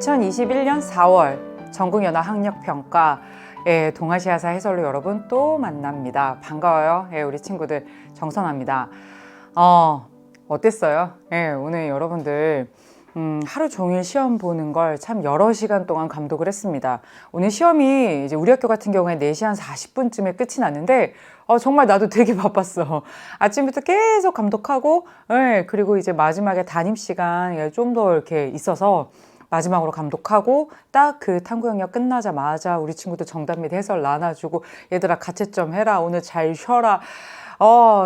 2021년 4월 전국연합학력평가 동아시아사 해설로 여러분 또 만납니다. 반가워요. 우리 친구들 정선아입니다. 어땠어요? 오늘 여러분들 하루 종일 시험 보는 걸 참 여러 시간 동안 감독을 했습니다. 오늘 시험이 이제 우리 학교 같은 경우에 4시 한 40분쯤에 끝이 났는데 정말 나도 되게 바빴어. 아침부터 계속 감독하고 그리고 이제 마지막에 담임 시간 좀 더 이렇게 있어서 마지막으로 감독하고 딱 그 탐구 영역 끝나자마자 우리 친구들 정답 및 해설 나눠주고 얘들아 가채점 해라 오늘 잘 쉬어라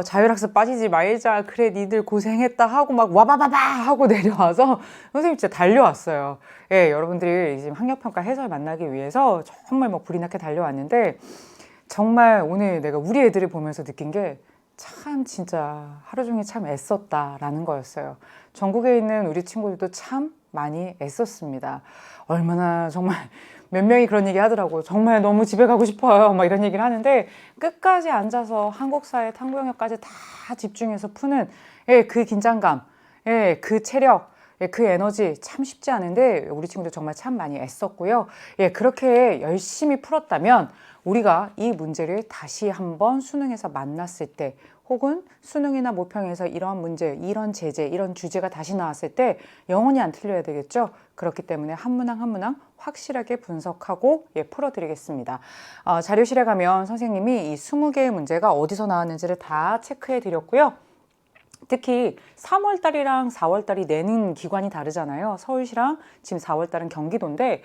자율학습 빠지지 말자 그래 니들 고생했다 하고 막 와바바바 하고 내려와서 선생님 진짜 달려왔어요. 여러분들이 지금 학력평가 해설 만나기 위해서 정말 막 불이 나게 달려왔는데 정말 오늘 내가 우리 애들을 보면서 느낀 게 참 진짜 하루 종일 참 애썼다라는 거였어요. 전국에 있는 우리 친구들도 참 많이 애썼습니다. 얼마나 정말 몇 명이 그런 얘기 하더라고요. 정말 너무 집에 가고 싶어요. 막 이런 얘기를 하는데 끝까지 앉아서 한국사의 탐구 영역까지 다 집중해서 푸는 그 긴장감, 그 체력, 그 에너지 참 쉽지 않은데 우리 친구들 정말 참 많이 애썼고요. 그렇게 열심히 풀었다면 우리가 이 문제를 다시 한번 수능에서 만났을 때 혹은 수능이나 모평에서 이런 문제, 이런 제재, 이런 주제가 다시 나왔을 때 영원히 안 틀려야 되겠죠? 그렇기 때문에 한 문항 한 문항 확실하게 분석하고 풀어드리겠습니다. 자료실에 가면 선생님이 이 20개의 문제가 어디서 나왔는지를 다 체크해 드렸고요. 특히 3월달이랑 4월달이 내는 기관이 다르잖아요. 서울시랑 지금 4월달은 경기도인데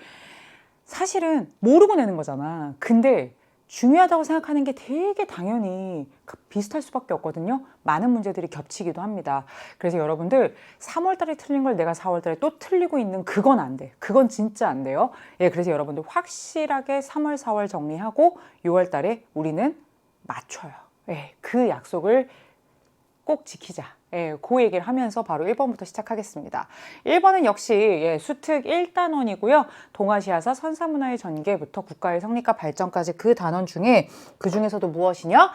사실은 모르고 내는 거잖아. 근데 중요하다고 생각하는 게 되게 당연히 비슷할 수밖에 없거든요. 많은 문제들이 겹치기도 합니다. 그래서 여러분들 3월달에 틀린 걸 내가 4월달에 또 틀리고 있는 그건 안 돼. 그건 진짜 안 돼요. 그래서 여러분들 확실하게 3월, 4월 정리하고 6월달에 우리는 맞춰요. 그 약속을 꼭 지키자. 그 얘기를 하면서 바로 1번부터 시작하겠습니다. 1번은 역시 수특 1단원이고요. 동아시아사 선사문화의 전개부터 국가의 성립과 발전까지 그 단원 중에 그 중에서도 무엇이냐?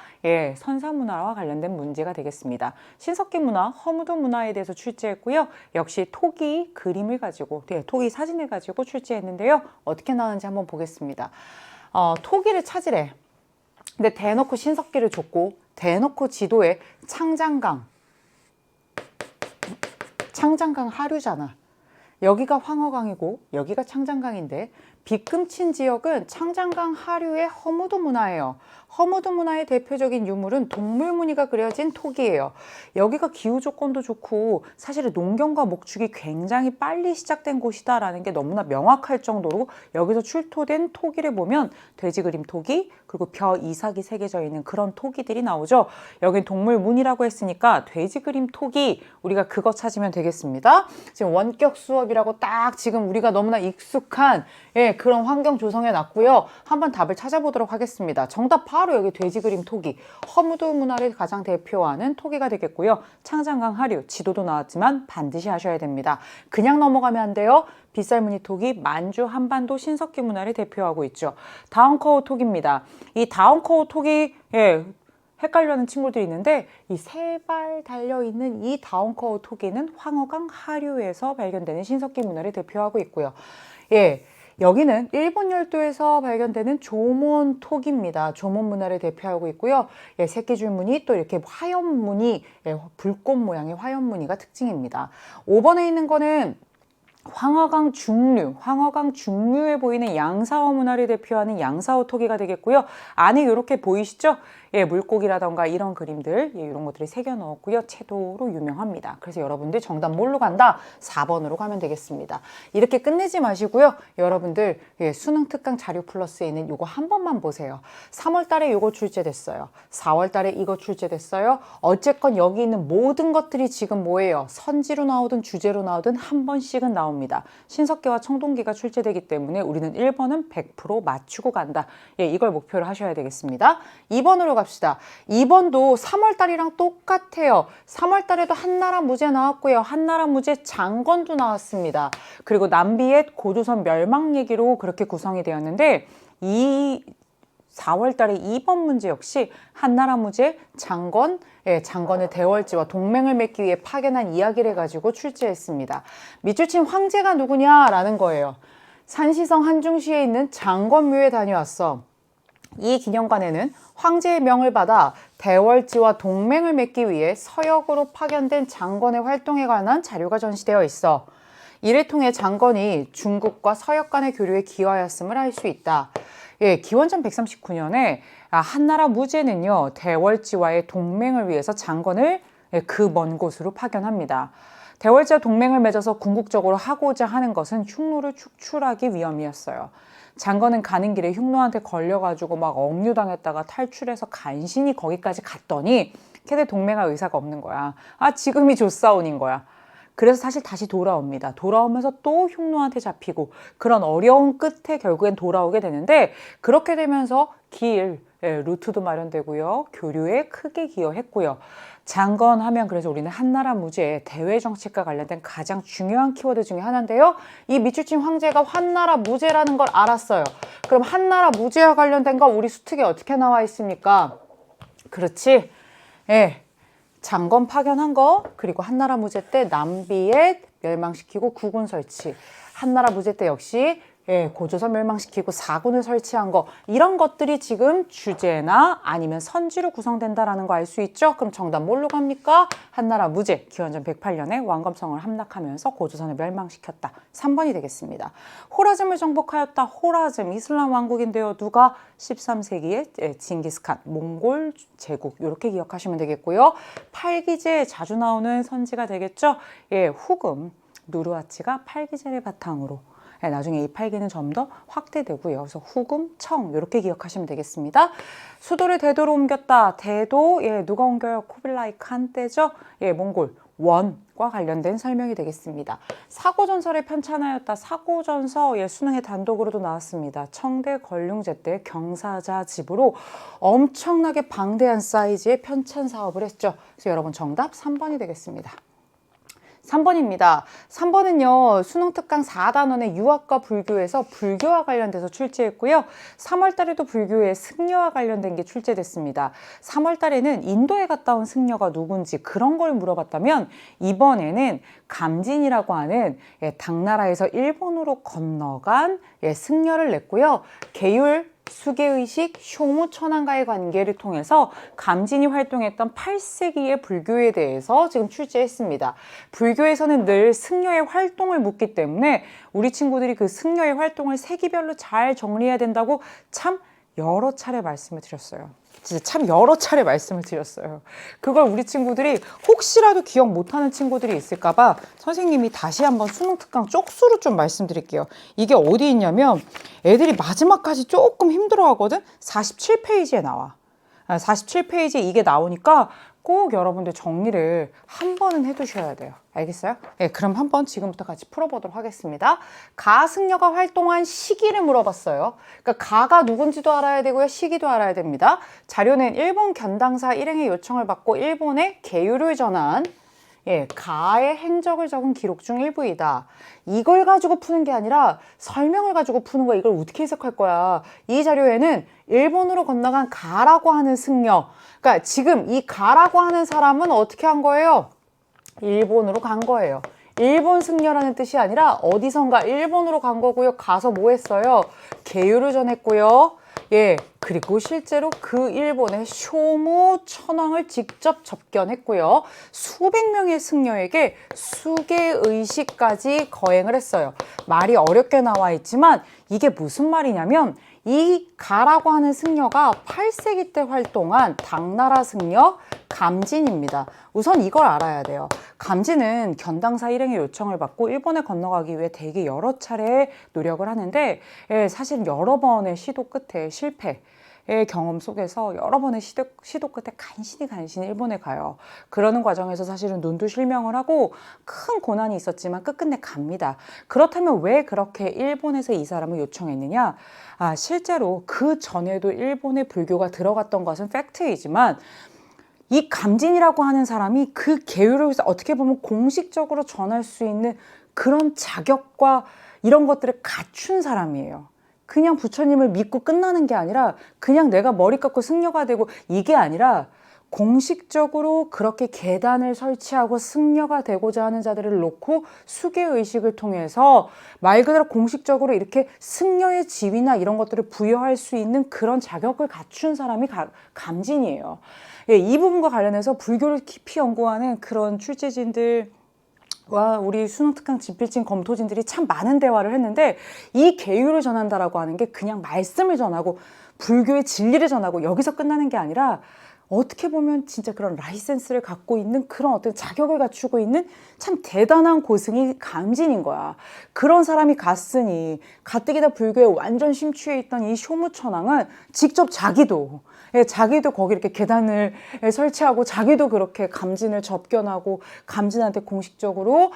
선사문화와 관련된 문제가 되겠습니다. 신석기 문화, 허무도 문화에 대해서 출제했고요. 역시 토기 그림을 가지고, 토기 사진을 가지고 출제했는데요. 어떻게 나왔는지 한번 보겠습니다. 토기를 찾으래. 근데 대놓고 신석기를 줬고 대놓고 지도에 창장강 하류잖아. 여기가 황허강이고 여기가 창장강인데 빗금친 지역은 창장강 하류의 허무도 문화예요. 허무도 문화의 대표적인 유물은 동물 무늬가 그려진 토기예요. 여기가 기후 조건도 좋고 사실은 농경과 목축이 굉장히 빨리 시작된 곳이다라는 게 너무나 명확할 정도로 여기서 출토된 토기를 보면 돼지 그림 토기 그리고 벼 이삭이 새겨져 있는 그런 토기들이 나오죠. 여긴 동물 무늬라고 했으니까 돼지 그림 토기 우리가 그거 찾으면 되겠습니다. 지금 원격 수업이라고 딱 지금 우리가 너무나 익숙한 그런 환경 조성해 놨고요. 한번 답을 찾아보도록 하겠습니다. 정답 바로 여기 돼지 그림 토기. 허무도 문화를 가장 대표하는 토기가 되겠고요. 창장강 하류 지도도 나왔지만 반드시 하셔야 됩니다. 그냥 넘어가면 안 돼요. 빗살무늬 토기 만주 한반도 신석기 문화를 대표하고 있죠. 다운커우 토기입니다. 이 다운커우 토기 헷갈려하는 친구들이 있는데 이 세 발 달려있는 이 다운커우 토기는 황허강 하류에서 발견되는 신석기 문화를 대표하고 있고요. 여기는 일본 열도에서 발견되는 조몬 토기입니다. 조몬 문화를 대표하고 있고요. 새끼줄 무늬 또 이렇게 화염 무늬, 불꽃 모양의 화염 무늬가 특징입니다. 5번에 있는 거는 황허강 중류에 보이는 양사어 문화를 대표하는 양사어 토기가 되겠고요. 안에 이렇게 보이시죠? 물고기라던가 이런 그림들 이런 것들이 새겨 넣었고요. 채도로 유명합니다. 그래서 여러분들 정답 뭘로 간다? 4번으로 가면 되겠습니다. 이렇게 끝내지 마시고요. 여러분들 수능 특강 자료 플러스에 있는 이거 한 번만 보세요. 3월 달에 이거 출제됐어요. 4월 달에 이거 출제됐어요. 어쨌건 여기 있는 모든 것들이 지금 뭐예요? 선지로 나오든 주제로 나오든 한 번씩은 나옵니다. 신석기와 청동기가 출제되기 때문에 우리는 1번은 100% 맞추고 간다. 이걸 목표로 하셔야 되겠습니다. 2번으로 갑시다. 2번도 3월달이랑 똑같아요. 3월달에도 한나라 무제 나왔고요. 한나라 무제 장건도 나왔습니다. 그리고 남비의 고조선 멸망 얘기로 그렇게 구성이 되었는데 이 4월 달에 2번 문제 역시 한나라 무제 장건, 장건의 대월지와 동맹을 맺기 위해 파견한 이야기를 가지고 출제했습니다. 밑줄 친 황제가 누구냐라는 거예요. 산시성 한중시에 있는 장건묘에 다녀왔어. 이 기념관에는 황제의 명을 받아 대월지와 동맹을 맺기 위해 서역으로 파견된 장건의 활동에 관한 자료가 전시되어 있어. 이를 통해 장건이 중국과 서역 간의 교류에 기여하였음을 알 수 있다. 기원전 139년에 한나라 무제는요, 대월지와의 동맹을 위해서 장건을 그 먼 곳으로 파견합니다. 대월지와 동맹을 맺어서 궁극적으로 하고자 하는 것은 흉노를 축출하기 위함이었어요. 장건은 가는 길에 흉노한테 걸려가지고 막 억류당했다가 탈출해서 간신히 거기까지 갔더니 걔네 동맹할 의사가 없는 거야. 지금이 조싸운인 거야. 그래서 사실 다시 돌아옵니다. 돌아오면서 또 흉노한테 잡히고 그런 어려운 끝에 결국엔 돌아오게 되는데, 그렇게 되면서 루트도 마련되고요. 교류에 크게 기여했고요. 장건 하면 그래서 우리는 한나라 무제의 대외 정책과 관련된 가장 중요한 키워드 중에 하나인데요. 이 밑줄친 황제가 한나라 무제라는 걸 알았어요. 그럼 한나라 무제와 관련된 거 우리 수특에 어떻게 나와 있습니까? 그렇지. 장건 파견한 거, 그리고 한나라 무제 때 남비에 멸망시키고 국군 설치, 한나라 무제 때 역시 고조선 멸망시키고 사군을 설치한 거, 이런 것들이 지금 주제나 아니면 선지로 구성된다라는 거 알 수 있죠? 그럼 정답 뭘로 갑니까? 한나라 무제, 기원전 108년에 왕검성을 함락하면서 고조선을 멸망시켰다. 3번이 되겠습니다. 호라즘을 정복하였다. 호라즘, 이슬람 왕국인데요. 누가? 13세기에 징기스칸, 몽골 제국, 이렇게 기억하시면 되겠고요. 팔기제 자주 나오는 선지가 되겠죠? 후금, 누르하치가 팔기제를 바탕으로 나중에 이 팔기는 좀 더 확대되고요. 그래서 후금, 청 이렇게 기억하시면 되겠습니다. 수도를 대도로 옮겼다. 대도, 누가 옮겨요? 쿠빌라이 칸 때죠. 몽골 원과 관련된 설명이 되겠습니다. 사고전설에 편찬하였다. 사고전서, 수능의 단독으로도 나왔습니다. 청대 걸륭제 때 경사자 집으로 엄청나게 방대한 사이즈의 편찬 사업을 했죠. 그래서 여러분 정답 3번이 되겠습니다. 3번입니다. 3번은요, 수능 특강 4단원의 유학과 불교에서 불교와 관련돼서 출제했고요. 3월 달에도 불교의 승려와 관련된 게 출제됐습니다. 3월 달에는 인도에 갔다 온 승려가 누군지 그런 걸 물어봤다면, 이번에는 감진이라고 하는 당나라에서 일본으로 건너간 승려를 냈고요. 계율, 수계의식, 효무천황과의 관계를 통해서 감진이 활동했던 8세기의 불교에 대해서 지금 출제했습니다. 불교에서는 늘 승려의 활동을 묻기 때문에 우리 친구들이 그 승려의 활동을 세기별로 잘 정리해야 된다고 참 여러 차례 말씀을 드렸어요. 진짜 참 여러 차례 말씀을 드렸어요. 그걸 우리 친구들이 혹시라도 기억 못하는 친구들이 있을까봐 선생님이 다시 한번 수능 특강 쪽수로 좀 말씀드릴게요. 이게 어디 있냐면 애들이 마지막까지 조금 힘들어하거든. 47페이지에 나와. 47페이지에 이게 나오니까 꼭 여러분들 정리를 한 번은 해두셔야 돼요. 알겠어요? 그럼 한번 지금부터 같이 풀어보도록 하겠습니다. 가 승려가 활동한 시기를 물어봤어요. 그러니까 가가 누군지도 알아야 되고요. 시기도 알아야 됩니다. 자료는 일본 견당사 일행의 요청을 받고 일본에 계율을 전한 가의 행적을 적은 기록 중 일부이다. 이걸 가지고 푸는 게 아니라 설명을 가지고 푸는 거야. 이걸 어떻게 해석할 거야? 이 자료에는 일본으로 건너간 가라고 하는 승려, 그러니까 지금 이 가라고 하는 사람은 어떻게 한 거예요? 일본으로 간 거예요. 일본 승려라는 뜻이 아니라 어디선가 일본으로 간 거고요. 가서 뭐 했어요? 계율을 전했고요. 그리고 실제로 그 일본의 쇼무 천황을 직접 접견했고요. 수백 명의 승려에게 수계의식까지 거행을 했어요. 말이 어렵게 나와 있지만 이게 무슨 말이냐면, 이 가라고 하는 승려가 8세기 때 활동한 당나라 승려 감진입니다. 우선 이걸 알아야 돼요. 감진은 견당사 일행의 요청을 받고 일본에 건너가기 위해 되게 여러 차례 노력을 하는데, 사실 여러 번의 시도 끝에 실패, 경험 속에서 여러 번의 시도 끝에 간신히 일본에 가요. 그러는 과정에서 사실은 눈도 실명을 하고 큰 고난이 있었지만 끝끝내 갑니다. 그렇다면 왜 그렇게 일본에서 이 사람을 요청했느냐? 실제로 그 전에도 일본에 불교가 들어갔던 것은 팩트이지만, 이 감진이라고 하는 사람이 그 계율을 어떻게 보면 공식적으로 전할 수 있는 그런 자격과 이런 것들을 갖춘 사람이에요. 그냥 부처님을 믿고 끝나는 게 아니라 그냥 내가 머리 깎고 승려가 되고 이게 아니라 공식적으로 그렇게 계단을 설치하고 승려가 되고자 하는 자들을 놓고 수계의식을 통해서 말 그대로 공식적으로 이렇게 승려의 지위나 이런 것들을 부여할 수 있는 그런 자격을 갖춘 사람이 감진이에요. 예, 이 부분과 관련해서 불교를 깊이 연구하는 그런 출제진들 와, 우리 수능특강 진필진 검토진들이 참 많은 대화를 했는데 이 계율을 전한다라고 하는 게 그냥 말씀을 전하고 불교의 진리를 전하고 여기서 끝나는 게 아니라 어떻게 보면 진짜 그런 라이센스를 갖고 있는 그런 어떤 자격을 갖추고 있는 참 대단한 고승이 감진인 거야. 그런 사람이 갔으니 가뜩이나 불교에 완전 심취해 있던 이 쇼무천왕은 직접 자기도 거기 이렇게 계단을 설치하고 자기도 그렇게 감진을 접견하고 감진한테 공식적으로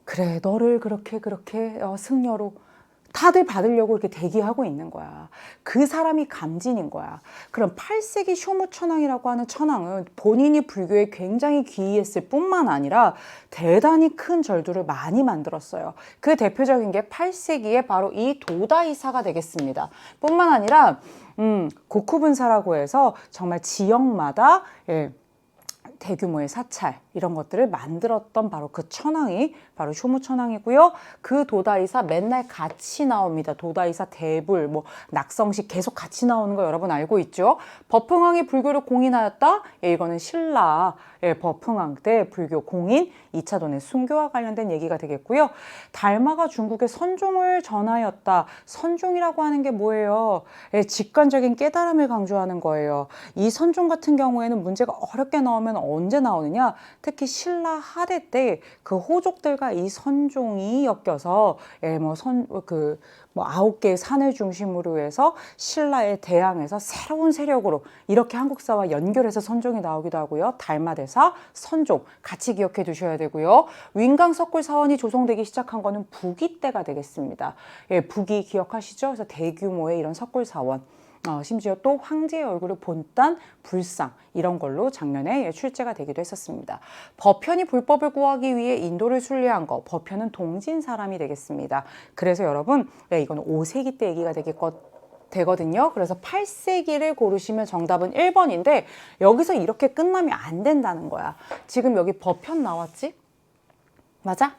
그래 너를 그렇게 승려로 다들 받으려고 이렇게 대기하고 있는 거야. 그 사람이 감진인 거야. 그럼 8세기 쇼무천왕이라고 하는 천왕은 본인이 불교에 굉장히 기이했을 뿐만 아니라 대단히 큰 절도를 많이 만들었어요. 그 대표적인 게 8세기에 바로 이 도다이사가 되겠습니다. 뿐만 아니라 고쿠분사라고 해서 정말 지역마다 대규모의 사찰 이런 것들을 만들었던 바로 그 천왕이 바로 쇼무천왕이고요. 그 도다이사 맨날 같이 나옵니다. 도다이사 대불, 낙성식 계속 같이 나오는 거 여러분 알고 있죠? 버풍왕이 불교를 공인하였다? 이거는 신라 버풍왕 때 불교 공인 2차 돈의 순교와 관련된 얘기가 되겠고요. 달마가 중국에 선종을 전하였다. 선종이라고 하는 게 뭐예요? 직관적인 깨달음을 강조하는 거예요. 이 선종 같은 경우에는 문제가 어렵게 나오면 언제 나오느냐? 특히 신라 하대 때 그 호족들과 이 선종이 엮여서 9개의 산을 중심으로 해서 신라에 대항해서 새로운 세력으로 이렇게 한국사와 연결해서 선종이 나오기도 하고요. 달마대사, 선종 같이 기억해 두셔야 되고요. 윈강석굴사원이 조성되기 시작한 거는 부기 때가 되겠습니다. 부기 기억하시죠? 그래서 대규모의 이런 석굴사원. 심지어 또 황제의 얼굴을 본딴 불상 이런 걸로 작년에 출제가 되기도 했었습니다. 법현이 불법을 구하기 위해 인도를 순례한 거, 법현은 동진 사람이 되겠습니다. 그래서 여러분 이거는 5세기 때 얘기가 되거든요. 그래서 8세기를 고르시면 정답은 1번인데 여기서 이렇게 끝나면 안 된다는 거야. 지금 여기 법현 나왔지? 맞아?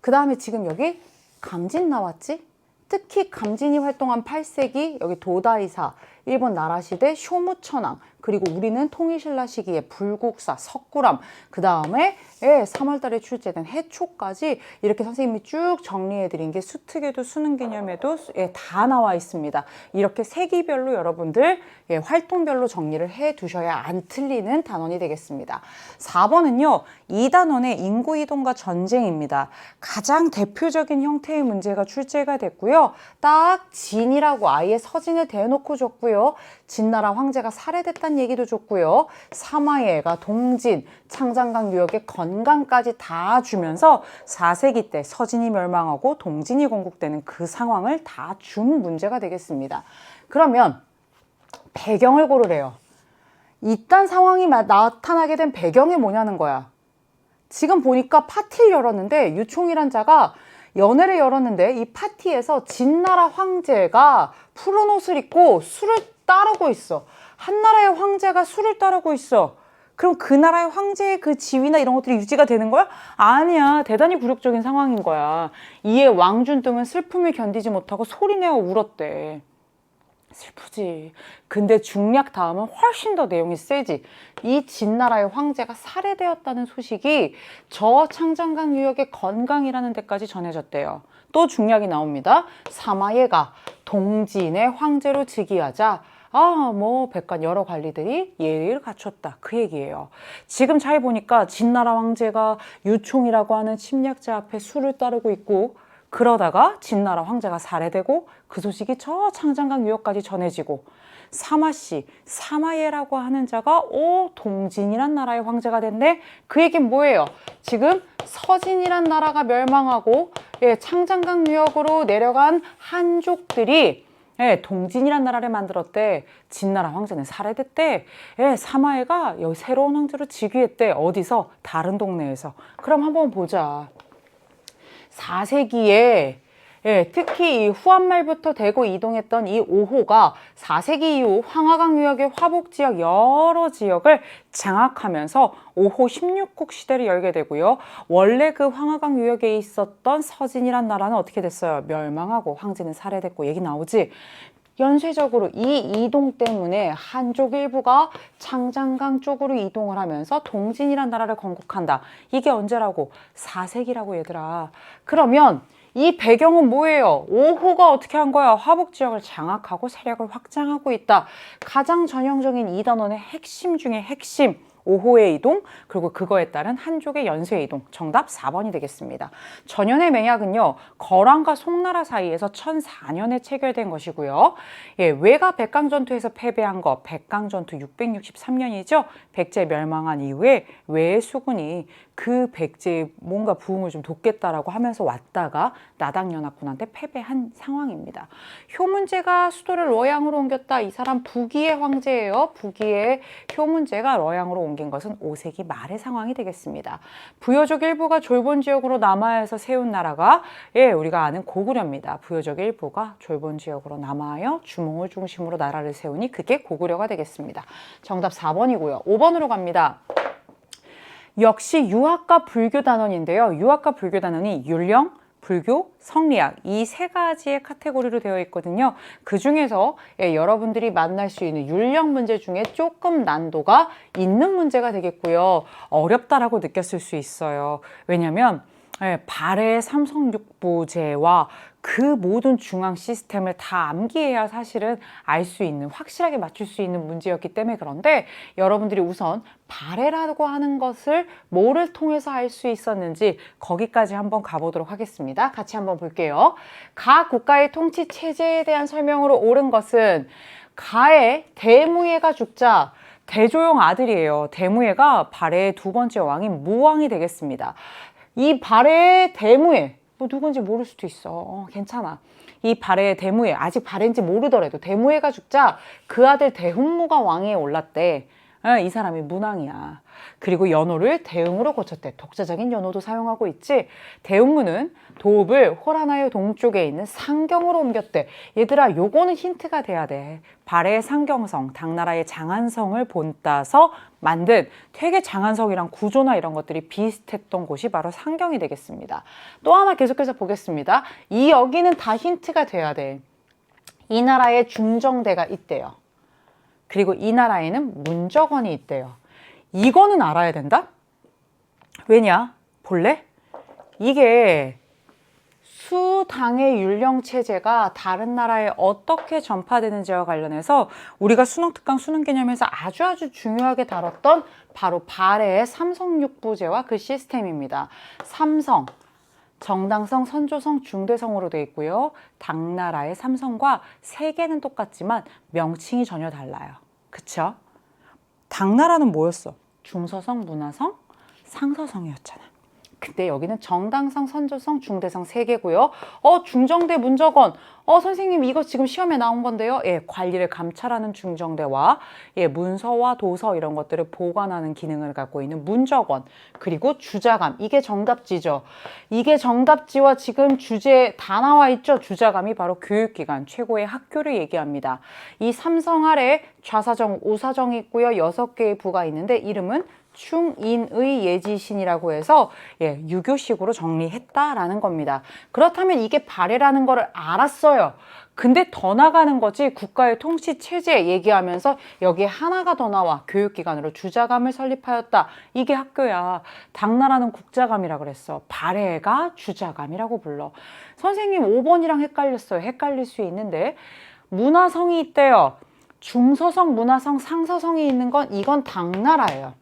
그 다음에 지금 여기 감진 나왔지? 특히 감진이 활동한 8세기 여기 도다이사, 일본 나라시대 쇼무천왕, 그리고 우리는 통일신라 시기에 불국사, 석굴암, 그 다음에 3월달에 출제된 해초까지 이렇게 선생님이 쭉 정리해드린 게 수특에도 수능개념에도 다 나와 있습니다. 이렇게 세기별로 여러분들 활동별로 정리를 해두셔야 안 틀리는 단원이 되겠습니다. 4번은요. 2단원의 인구이동과 전쟁입니다. 가장 대표적인 형태의 문제가 출제가 됐고요. 딱 진이라고 아예 서진을 대놓고 줬고요. 진나라 황제가 살해됐다는 얘기도 줬고요. 사마예가 동진, 창장강 유역의 건강까지 다 주면서 4세기 때 서진이 멸망하고 동진이 건국되는 그 상황을 다 준 문제가 되겠습니다. 그러면 배경을 고르래요. 이딴 상황이 나타나게 된 배경이 뭐냐는 거야. 지금 보니까 파티를 열었는데 유총이란 자가 연회를 열었는데 이 파티에서 진나라 황제가 푸른 옷을 입고 술을 따르고 있어. 한나라의 황제가 술을 따르고 있어. 그럼 그 나라의 황제의 그 지위나 이런 것들이 유지가 되는 거야? 아니야. 대단히 굴욕적인 상황인 거야. 이에 왕준 등은 슬픔을 견디지 못하고 소리내어 울었대. 슬프지. 근데 중략 다음은 훨씬 더 내용이 세지. 이 진나라의 황제가 살해되었다는 소식이 저 창장강 유역의 건강이라는 데까지 전해졌대요. 또 중략이 나옵니다. 사마예가 동진의 황제로 즉위하자 백관 여러 관리들이 예의를 갖췄다. 그 얘기예요. 지금 잘 보니까 진나라 황제가 유총이라고 하는 침략자 앞에 술을 따르고 있고 그러다가 진나라 황제가 살해되고 그 소식이 저 창장강 유역까지 전해지고 사마씨, 사마예라고 하는 자가 동진이란 나라의 황제가 됐네? 그 얘기는 뭐예요? 지금 서진이란 나라가 멸망하고 창장강 유역으로 내려간 한족들이 동진이란 나라를 만들었대. 진나라 황제는 살해됐대. 사마예가 여기 새로운 황제로 즉위했대. 어디서? 다른 동네에서. 그럼 한번 보자. 4세기에 특히 이 후한말부터 대구 이동했던 이 5호가 4세기 이후 황하강 유역의 화북 지역 여러 지역을 장악하면서 5호 16국 시대를 열게 되고요. 원래 그 황하강 유역에 있었던 서진이란 나라는 어떻게 됐어요? 멸망하고 황제는 살해됐고 얘기 나오지? 연쇄적으로 이 이동 때문에 한족 일부가 창장강 쪽으로 이동을 하면서 동진이란 나라를 건국한다. 이게 언제라고? 4세기라고 얘들아. 그러면 이 배경은 뭐예요? 5호가 어떻게 한 거야? 화북 지역을 장악하고 세력을 확장하고 있다. 가장 전형적인 이 단원의 핵심 중에 핵심. 5호의 이동, 그리고 그거에 따른 한족의 연쇄 이동. 정답 4번이 되겠습니다. 전연의 맹약은요, 거란과 송나라 사이에서 1004년에 체결된 것이고요. 외가 백강전투에서 패배한 거, 백강전투 663년이죠. 백제 멸망한 이후에 외의 수군이 그 백제의 뭔가 부흥을 좀 돕겠다라고 하면서 왔다가 나당연합군한테 패배한 상황입니다. 효문제가 수도를 러양으로 옮겼다. 이 사람 부기의 황제예요. 부기의 효문제가 러양으로 옮긴 것은 5세기 말의 상황이 되겠습니다. 부여족 일부가 졸본 지역으로 남하에서 세운 나라가 우리가 아는 고구려입니다. 부여족 일부가 졸본 지역으로 남하여 주몽을 중심으로 나라를 세우니 그게 고구려가 되겠습니다. 정답 4번이고요. 5번으로 갑니다. 역시 유학과 불교 단원인데요. 유학과 불교 단원이 율령, 불교, 성리학 이 세 가지의 카테고리로 되어 있거든요. 그 중에서 여러분들이 만날 수 있는 율령 문제 중에 조금 난도가 있는 문제가 되겠고요. 어렵다라고 느꼈을 수 있어요. 왜냐하면 발해 삼성육부제와 그 모든 중앙 시스템을 다 암기해야 사실은 알 수 있는, 확실하게 맞출 수 있는 문제였기 때문에 그런데 여러분들이 우선 발해라고 하는 것을 뭐를 통해서 알 수 있었는지 거기까지 한번 가보도록 하겠습니다. 같이 한번 볼게요. 가 국가의 통치 체제에 대한 설명으로 옳은 것은 가의 대무예가 죽자 대조용 아들이에요. 대무예가 발해의 두 번째 왕인 무왕이 되겠습니다. 이 발해의 대무예, 뭐 누군지 모를 수도 있어. 괜찮아. 이 발해의 대무예, 아직 발해인지 모르더라도 대무예가 죽자 그 아들 대훈무가 왕위에 올랐대. 이 사람이 문왕이야. 그리고 연호를 대응으로 고쳤대. 독자적인 연호도 사용하고 있지. 대훈무는 도읍을 호라나요 동쪽에 있는 상경으로 옮겼대. 얘들아, 요거는 힌트가 돼야 돼. 발해의 상경성, 당나라의 장안성을 본따서 만든 되게 장안성이랑 구조나 이런 것들이 비슷했던 곳이 바로 상경이 되겠습니다. 또 하나 계속해서 보겠습니다. 이 여기는 다 힌트가 돼야 돼. 이 나라에 중정대가 있대요. 그리고 이 나라에는 문적원이 있대요. 이거는 알아야 된다? 왜냐? 볼래? 이게 수당의 율령체제가 다른 나라에 어떻게 전파되는지와 관련해서 우리가 수능특강 수능 개념에서 아주 중요하게 다뤘던 바로 발해의 삼성육부제와 그 시스템입니다. 삼성, 정당성, 선조성, 중대성으로 되어 있고요. 당나라의 삼성과 세계는 똑같지만 명칭이 전혀 달라요. 그쵸? 당나라는 뭐였어? 중서성, 문화성, 상서성이었잖아. 근데 여기는 정당성, 선조성, 중대성 세 개고요. 중정대, 문적원. 선생님 이거 지금 시험에 나온 건데요. 관리를 감찰하는 중정대와 문서와 도서 이런 것들을 보관하는 기능을 갖고 있는 문적원. 그리고 주자감. 이게 정답지죠. 이게 정답지와 지금 주제 다 나와 있죠. 주자감이 바로 교육기관, 최고의 학교를 얘기합니다. 이 삼성 아래 좌사정, 우사정이 있고요. 6개의 부가 있는데 이름은 충인의 예지신이라고 해서 유교식으로 정리했다라는 겁니다. 그렇다면 이게 발해라는 거를 알았어요. 근데 더 나가는 거지. 국가의 통치 체제 얘기하면서 여기에 하나가 더 나와. 교육기관으로 주자감을 설립하였다. 이게 학교야. 당나라는 국자감이라 그랬어. 발해가 주자감이라고 불러. 선생님 5번이랑 헷갈렸어요. 헷갈릴 수 있는데 문화성이 있대요. 중서성, 문화성, 상서성이 있는 건 이건 당나라예요.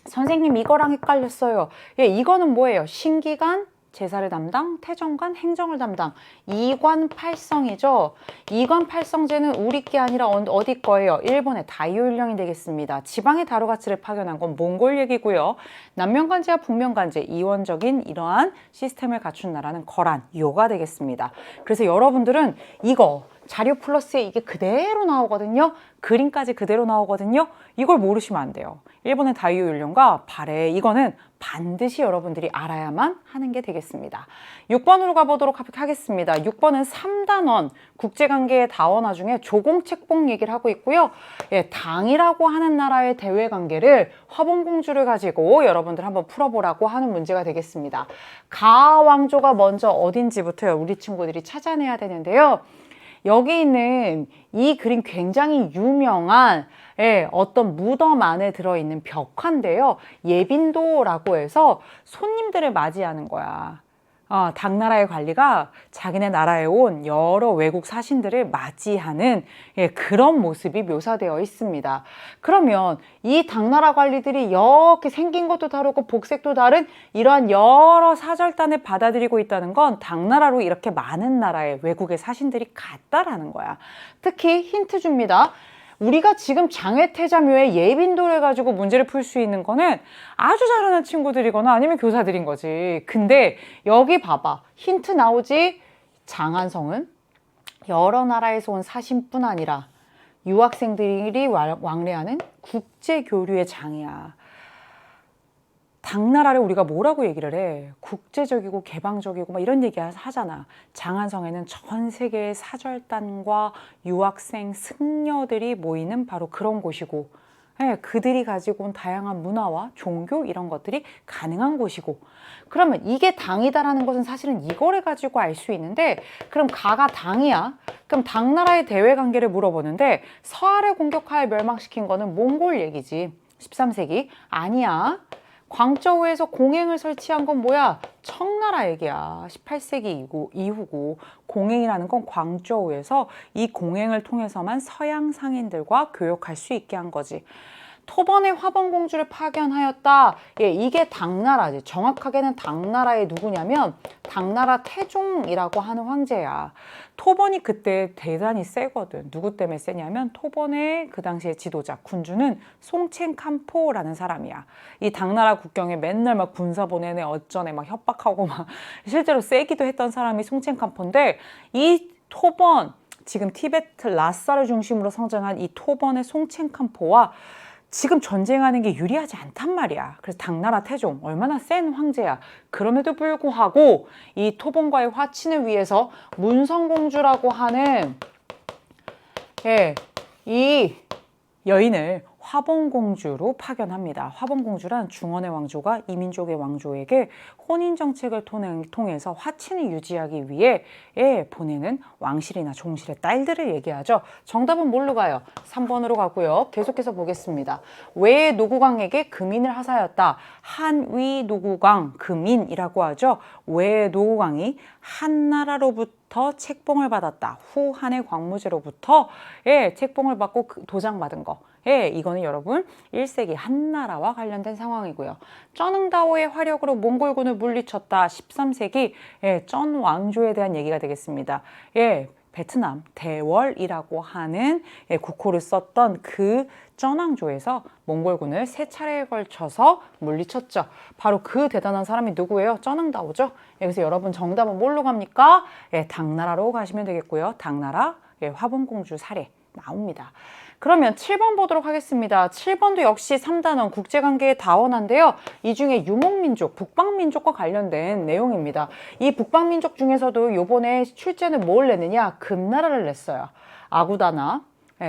선생님 이거랑 헷갈렸어요. 이거는 뭐예요? 신기관, 제사를 담당, 태정관, 행정을 담당. 이관팔성이죠. 이관팔성제는 우리 게 아니라 어디 거예요? 일본의 다이오율령이 되겠습니다. 지방의 다루가치를 파견한 건 몽골 얘기고요. 남면관제와 북면관제, 이원적인 이러한 시스템을 갖춘 나라는 거란, 요가 되겠습니다. 그래서 여러분들은 이거 자료 플러스에 이게 그대로 나오거든요. 그림까지 그대로 나오거든요. 이걸 모르시면 안 돼요. 일본의 다이오 연령과 발해, 이거는 반드시 여러분들이 알아야만 하는 게 되겠습니다. 6번으로 가보도록 하겠습니다. 6번은 3단원, 국제관계의 다원화 중에 조공책봉 얘기를 하고 있고요. 예, 당이라고 하는 나라의 대외관계를 화본공주를 가지고 여러분들 한번 풀어보라고 하는 문제가 되겠습니다. 가왕조가 먼저 어딘지부터 우리 친구들이 찾아내야 되는데요. 여기 있는 이 그림 굉장히 유명한 어떤 무덤 안에 들어있는 벽화인데요. 예빈도라고 해서 손님들을 맞이하는 거야. 당나라의 관리가 자기네 나라에 온 여러 외국 사신들을 맞이하는 그런 모습이 묘사되어 있습니다. 그러면 이 당나라 관리들이 이렇게 생긴 것도 다르고 복색도 다른 이러한 여러 사절단을 받아들이고 있다는 건 당나라로 이렇게 많은 나라의 외국의 사신들이 갔다라는 거야. 특히 힌트 줍니다. 우리가 지금 장외태자묘의 예빈도를 가지고 문제를 풀 수 있는 거는 아주 잘하는 친구들이거나 아니면 교사들인 거지. 근데 여기 봐봐. 힌트 나오지? 장안성은 여러 나라에서 온 사신뿐 아니라 유학생들이 왕래하는 국제교류의 장이야. 당나라를 우리가 뭐라고 얘기를 해? 국제적이고 개방적이고 막 이런 얘기 하잖아. 장안성에는 전 세계의 사절단과 유학생, 승려들이 모이는 바로 그런 곳이고, 그들이 가지고 온 다양한 문화와 종교 이런 것들이 가능한 곳이고, 그러면 이게 당이다라는 것은 사실은 이거를 가지고 알 수 있는데, 그럼 가가 당이야? 그럼 당나라의 대외 관계를 물어보는데 서하를 공격하여 멸망시킨 거는 몽골 얘기지. 13세기 아니야. 광저우에서 공행을 설치한 건 뭐야? 청나라 얘기야. 18세기 이후고 공행이라는 건 광저우에서 이 공행을 통해서만 서양 상인들과 교역할 수 있게 한 거지. 토번의 화본공주를 파견하였다. 이게 당나라지. 정확하게는 당나라의 누구냐면 당나라 태종이라고 하는 황제야. 토번이 그때 대단히 세거든. 누구 때문에 세냐면 토번의 그 당시의 지도자 군주는 송첸칸포라는 사람이야. 이 당나라 국경에 맨날 막 군사 보내네 어쩌네 막 협박하고 막 실제로 세기도 했던 사람이 송첸칸포인데 이 토번 지금 티베트 라사를 중심으로 성장한 이 토번의 송첸칸포와 지금 전쟁하는 게 유리하지 않단 말이야. 그래서 당나라 태종 얼마나 센 황제야. 그럼에도 불구하고 이 토본과의 화친을 위해서 문성공주라고 하는 이 여인을 화본공주로 파견합니다. 화본공주란 중원의 왕조가 이민족의 왕조에게 혼인정책을 통해서 화친을 유지하기 위해 보내는 왕실이나 종실의 딸들을 얘기하죠. 정답은 뭘로 가요? 3번으로 가고요. 계속해서 보겠습니다. 왜 노구강에게 금인을 하사였다. 한위 노구강 금인이라고 하죠. 왜 노구강이 한나라로부터 책봉을 받았다. 후한의 광무제로부터 책봉을 받고 도장받은 거. 이거는 여러분 1세기 한나라와 관련된 상황이고요. 쩌능다오의 화력으로 몽골군을 물리쳤다. 13세기 쩐 왕조에 대한 얘기가 되겠습니다. 베트남 대월이라고 하는 국호를 썼던 그 쩐왕조에서 몽골군을 3차례에 걸쳐서 물리쳤죠. 바로 그 대단한 사람이 누구예요? 쩌능다오죠. 그래서 여러분 정답은 뭘로 갑니까? 당나라로 가시면 되겠고요. 당나라 화본공주 사례 나옵니다. 그러면 7번 보도록 하겠습니다. 7번도 역시 3단원 국제관계의 다원화인데요. 이 중에 유목민족, 북방민족과 관련된 내용입니다. 이 북방민족 중에서도 요번에 출제는 뭘 냈느냐? 금나라를 냈어요. 아구다나,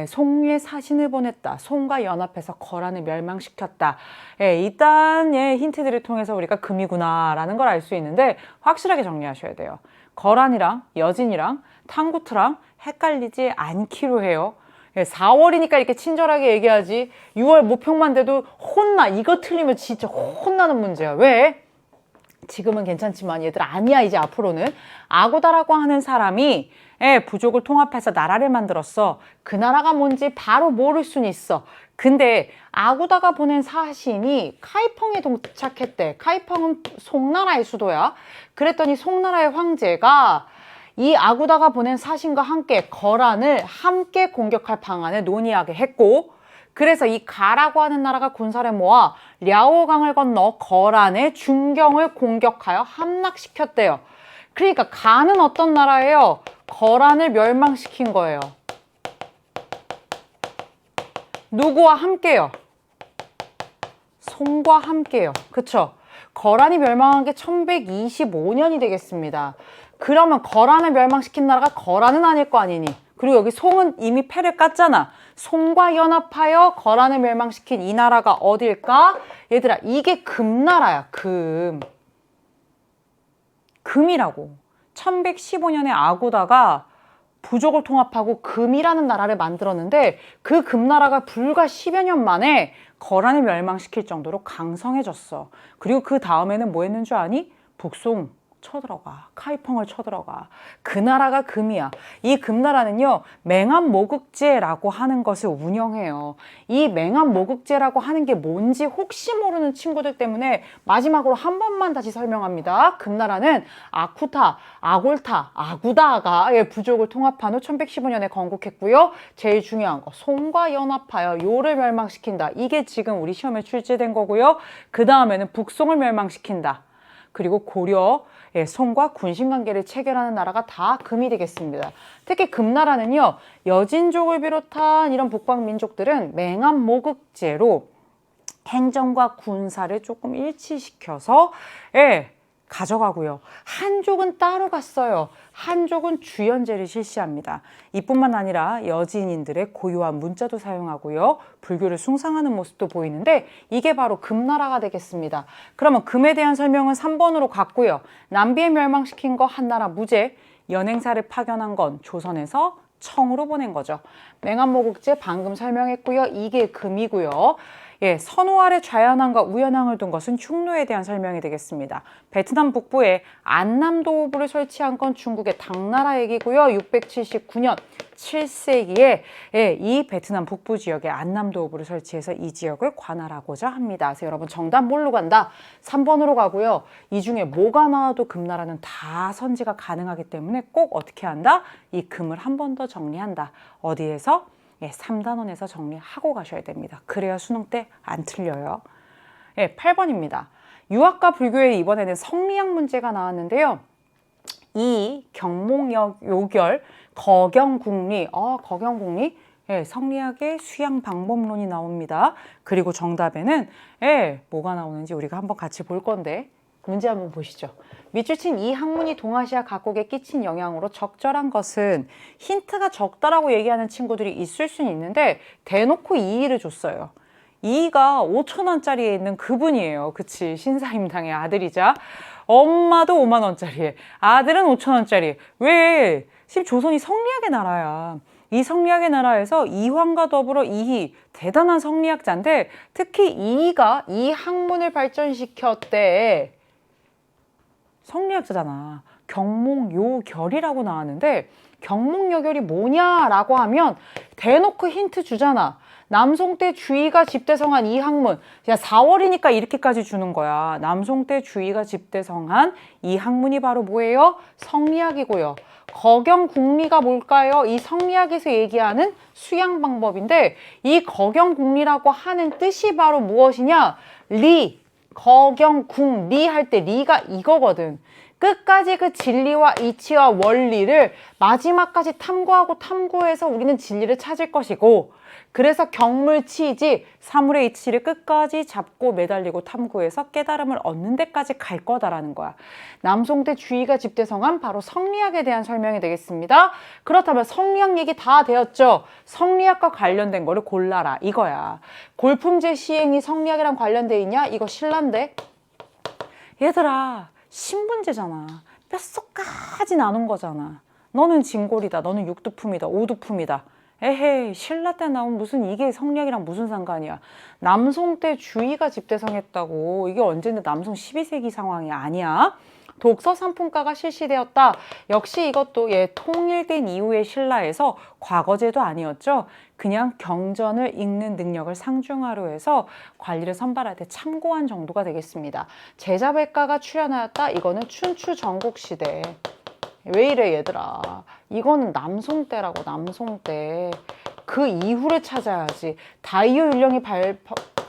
송유의 사신을 보냈다. 송과 연합해서 거란을 멸망시켰다. 일단 힌트들을 통해서 우리가 금이구나라는 걸 알 수 있는데 확실하게 정리하셔야 돼요. 거란이랑 여진이랑 탕구트랑 헷갈리지 않기로 해요. 4월이니까 이렇게 친절하게 얘기하지. 6월 모평만 돼도 혼나. 이거 틀리면 진짜 혼나는 문제야. 왜? 지금은 괜찮지만 얘들 아니야. 이제 앞으로는. 아고다라고 하는 사람이 부족을 통합해서 나라를 만들었어. 그 나라가 뭔지 바로 모를 수는 있어. 근데 아고다가 보낸 사신이 카이펑에 도착했대. 카이펑은 송나라의 수도야. 그랬더니 송나라의 황제가 이 아구다가 보낸 사신과 함께 거란을 함께 공격할 방안을 논의하게 했고, 그래서 이 가라고 하는 나라가 군사를 모아 랴오강을 건너 거란의 중경을 공격하여 함락시켰대요. 그러니까 가는 어떤 나라예요? 거란을 멸망시킨 거예요. 누구와 함께요? 송과 함께요. 그쵸? 거란이 멸망한 게 1125년이 되겠습니다. 그러면 거란을 멸망시킨 나라가 거란은 아닐 거 아니니. 그리고 여기 송은 이미 패를 깠잖아. 송과 연합하여 거란을 멸망시킨 이 나라가 어딜까? 얘들아, 이게 금나라야. 금이라고. 1115년에 아구다가 부족을 통합하고 금이라는 나라를 만들었는데 그 금나라가 불과 10여 년 만에 거란을 멸망시킬 정도로 강성해졌어. 그리고 그 다음에는 뭐 했는 줄 아니? 북송 쳐들어가. 카이펑을 쳐들어가. 그 나라가 금이야. 이 금나라는요, 맹암모극제라고 하는 것을 운영해요. 이 맹암모극제라고 하는 게 뭔지 혹시 모르는 친구들 때문에 마지막으로 한 번만 다시 설명합니다. 금나라는 아쿠타, 아골타, 아구다가 부족을 통합한 후 1115년에 건국했고요. 제일 중요한 거, 송과 연합하여 요를 멸망시킨다. 이게 지금 우리 시험에 출제된 거고요. 그 다음에는 북송을 멸망시킨다. 그리고 고려, 송과 군신관계를 체결하는 나라가 다 금이 되겠습니다. 특히 금나라는요, 여진족을 비롯한 이런 북방민족들은 맹암모극제로 행정과 군사를 조금 일치시켜서 가져가고요. 한족은 따로 갔어요. 한족은 주연제를 실시합니다. 이뿐만 아니라 여진인들의 고유한 문자도 사용하고요. 불교를 숭상하는 모습도 보이는데 이게 바로 금나라가 되겠습니다. 그러면 금에 대한 설명은 3번으로 갔고요. 남비에 멸망시킨 거 한나라 무제, 연행사를 파견한 건 조선에서 청으로 보낸 거죠. 맹암모극제 방금 설명했고요. 이게 금이고요. 선호 아래 좌연항과 우연항을 둔 것은 흉노에 대한 설명이 되겠습니다. 베트남 북부에 안남도호부를 설치한 건 중국의 당나라 얘기고요. 679년 7세기에 이 베트남 북부 지역에 안남도호부를 설치해서 이 지역을 관할하고자 합니다. 그래서 여러분 정답 뭘로 간다? 3번으로 가고요. 이 중에 뭐가 나와도 금나라는 다 선지가 가능하기 때문에 꼭 어떻게 한다? 이 금을 한 번 더 정리한다. 어디에서? 3단원에서 정리하고 가셔야 됩니다. 그래야 수능 때 안 틀려요. 8번입니다. 유학과 불교에 이번에는 성리학 문제가 나왔는데요. 이 경몽요결 거경국리, 거경국리 성리학의 수양 방법론이 나옵니다. 그리고 정답에는 뭐가 나오는지 우리가 한번 같이 볼 건데 문제 한번 보시죠. 밑줄 친 이 학문이 동아시아 각국에 끼친 영향으로 적절한 것은 힌트가 적다라고 얘기하는 친구들이 있을 수는 있는데 대놓고 이의를 줬어요. 이의가 5,000원짜리에 있는 그분이에요. 그치? 신사임당의 아들이자 엄마도 5만 원짜리에 아들은 5,000원짜리. 왜? 지금 조선이 성리학의 나라야. 이 성리학의 나라에서 이황과 더불어 이희 대단한 성리학자인데 특히 이희가 이 학문을 발전시켰대. 성리학자잖아. 경몽요결이라고 나왔는데 경몽요결이 뭐냐라고 하면 대놓고 힌트 주잖아. 남송 때 주의가 집대성한 이 학문. 야, 4월이니까 이렇게까지 주는 거야. 남송 때 주의가 집대성한 이 학문이 바로 뭐예요? 성리학이고요. 거경국리가 뭘까요? 이 성리학에서 얘기하는 수양 방법인데 이 거경국리라고 하는 뜻이 바로 무엇이냐? 거경국리 할 때 리가 이거거든. 끝까지 그 진리와 이치와 원리를 마지막까지 탐구하고 탐구해서 우리는 진리를 찾을 것이고 그래서 경물치지 사물의 이치를 끝까지 잡고 매달리고 탐구해서 깨달음을 얻는 데까지 갈 거다라는 거야. 남송 때 주의가 집대성한 바로 성리학에 대한 설명이 되겠습니다. 그렇다면 성리학 얘기 다 되었죠? 성리학과 관련된 거를 골라라 이거야. 골품제 시행이 성리학이랑 관련돼 있냐? 이거 신라인데. 얘들아 신분제잖아. 뼛속까지 나눈 거잖아. 너는 진골이다. 너는 육두품이다. 오두품이다. 에헤이 신라 때 나온 무슨 이게 성리학이랑 무슨 상관이야. 남송 때 주의가 집대성했다고. 이게 언제인데 남송 12세기 상황이 아니야. 독서 상품가가 실시되었다. 역시 이것도 통일된 이후의 신라에서 과거제도 아니었죠. 그냥 경전을 읽는 능력을 상중하려 해서 관리를 선발할 때 참고한 정도가 되겠습니다. 제자백가가 출연하였다. 이거는 춘추 전국시대. 왜 이래 얘들아. 이거는 남송 때라고. 남송 때. 그 이후를 찾아야지. 다이오 율령이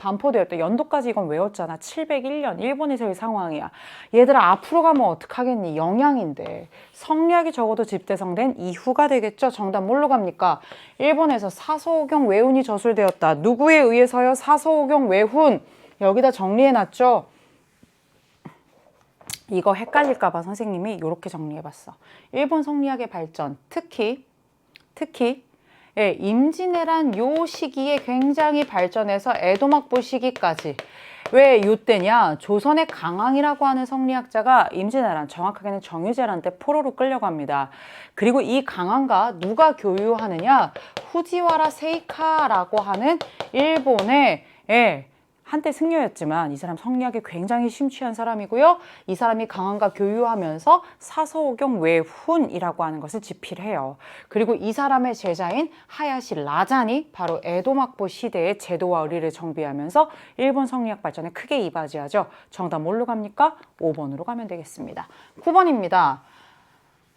반포되었다. 연도까지 이건 외웠잖아. 701년 일본에서의 상황이야. 얘들아 앞으로 가면 어떡하겠니? 영양인데. 성리학이 적어도 집대성된 이후가 되겠죠. 정답 뭘로 갑니까? 일본에서 사서오경 외훈이 저술되었다. 누구에 의해서요? 사서오경 외훈. 여기다 정리해놨죠. 이거 헷갈릴까봐 선생님이 이렇게 정리해봤어. 일본 성리학의 발전, 특히 예, 임진왜란 요 시기에 굉장히 발전해서 에도막부 시기까지. 왜 요때냐? 조선의 강왕이라고 하는 성리학자가 임진왜란, 정확하게는 정유재란 때 포로로 끌려갑니다. 그리고 이 강왕과 누가 교유하느냐? 후지와라 세이카라고 하는 일본의 한때 승려였지만 이 사람 성리학에 굉장히 심취한 사람이고요. 이 사람이 강왕과 교유하면서 사서오경 외훈이라고 하는 것을 집필해요. 그리고 이 사람의 제자인 하야시 라잔이 바로 에도막부 시대의 제도와 의리를 정비하면서 일본 성리학 발전에 크게 이바지하죠. 정답 뭘로 갑니까? 5번으로 가면 되겠습니다. 9번입니다.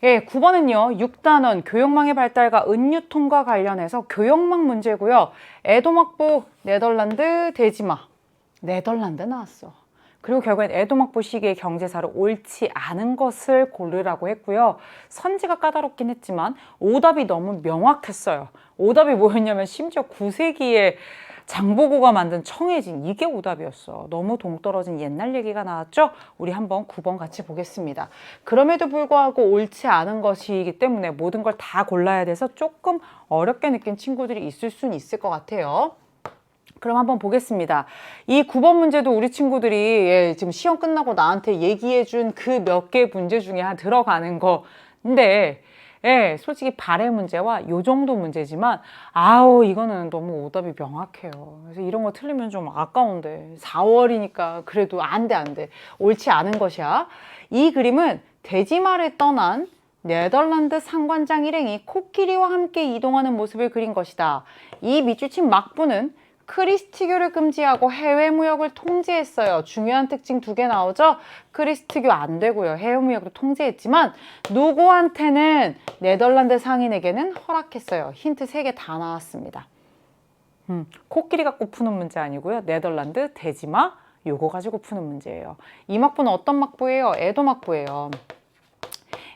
예, 9번은요. 6단원 교역망의 발달과 은유통과 관련해서 교역망 문제고요. 에도막부 네덜란드 대지마. 네덜란드 나왔어. 그리고 결국엔 에도막부 시기의 경제사로 옳지 않은 것을 고르라고 했고요. 선지가 까다롭긴 했지만 오답이 너무 명확했어요. 오답이 뭐였냐면 심지어 9세기에 장보고가 만든 청해진, 이게 오답이었어. 너무 동떨어진 옛날 얘기가 나왔죠? 우리 한번 9번 같이 보겠습니다. 그럼에도 불구하고 옳지 않은 것이기 때문에 모든 걸 다 골라야 돼서 조금 어렵게 느낀 친구들이 있을 수는 있을 것 같아요. 그럼 한번 보겠습니다. 이 9번 문제도 우리 친구들이 지금 시험 끝나고 나한테 얘기해준 그 몇 개 문제 중에 들어가는 거. 근데 솔직히 발해 문제와 요 정도 문제지만 이거는 너무 오답이 명확해요. 그래서 이런 거 틀리면 좀 아까운데 4월이니까 그래도 안 돼. 옳지 않은 것이야. 이 그림은 대지마를 떠난 네덜란드 상관장 일행이 코끼리와 함께 이동하는 모습을 그린 것이다. 이 밑줄친 막부는 크리스트교를 금지하고 해외 무역을 통제했어요. 중요한 특징 2개 나오죠? 크리스트교 안 되고요. 해외 무역도 통제했지만 누구한테는 네덜란드 상인에게는 허락했어요. 힌트 3개 다 나왔습니다. 코끼리 갖고 푸는 문제 아니고요. 네덜란드 대지마 요거 가지고 푸는 문제예요. 이 막부는 어떤 막부예요? 에도 막부예요.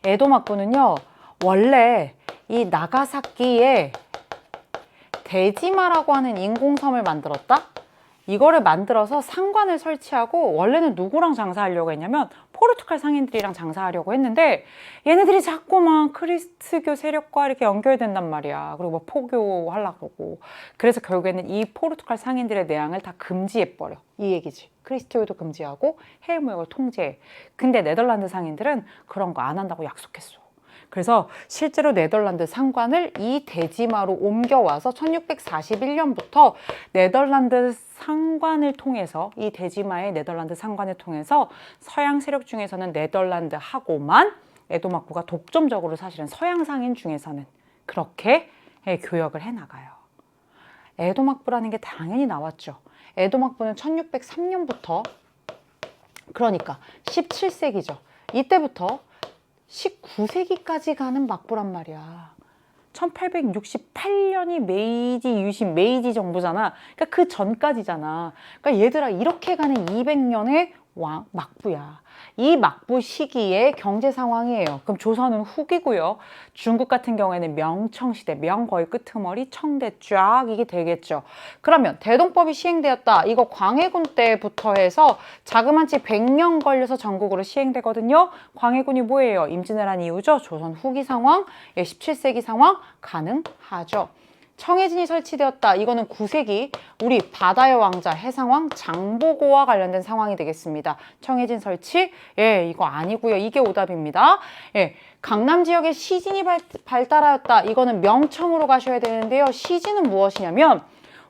에도 막부는요. 원래 이 나가사키에 대지마라고 하는 인공섬을 만들었다? 이거를 만들어서 상관을 설치하고 원래는 누구랑 장사하려고 했냐면 포르투갈 상인들이랑 장사하려고 했는데 얘네들이 자꾸만 크리스트교 세력과 이렇게 연결된단 말이야. 그리고 뭐 포교하려고 하고. 그래서 결국에는 이 포르투갈 상인들의 내항을 다 금지해버려. 이 얘기지. 크리스트교도 금지하고 해외 무역을 통제해. 근데 네덜란드 상인들은 그런 거 안 한다고 약속했어. 그래서 실제로 네덜란드 상관을 이 대지마로 옮겨와서 1641년부터 네덜란드 상관을 통해서 이 대지마의 네덜란드 상관을 통해서 서양 세력 중에서는 네덜란드하고만 에도막부가 독점적으로 사실은 서양 상인 중에서는 그렇게 교역을 해나가요. 에도막부라는 게 당연히 나왔죠. 에도막부는 1603년부터 그러니까 17세기죠. 이때부터 19세기까지 가는 막부란 말이야. 1868년이 메이지 유신, 메이지 정부잖아. 그러니까 그 전까지잖아. 그러니까 얘들아 이렇게 가는 200년의 막부야. 이 막부 시기의 경제 상황이에요. 그럼 조선은 후기고요. 중국 같은 경우에는 명청시대, 명 거의 끄트머리, 청대 쫙 이게 되겠죠. 그러면 대동법이 시행되었다. 이거 광해군 때부터 해서 자그만치 100년 걸려서 전국으로 시행되거든요. 광해군이 뭐예요? 임진왜란 이후죠. 조선 후기 상황, 17세기 상황 가능하죠. 청해진이 설치되었다. 이거는 9세기 우리 바다의 왕자 해상왕 장보고와 관련된 상황이 되겠습니다. 청해진 설치? 이거 아니고요. 이게 오답입니다. 강남 지역에 시진이 발달하였다. 이거는 명청으로 가셔야 되는데요. 시진은 무엇이냐면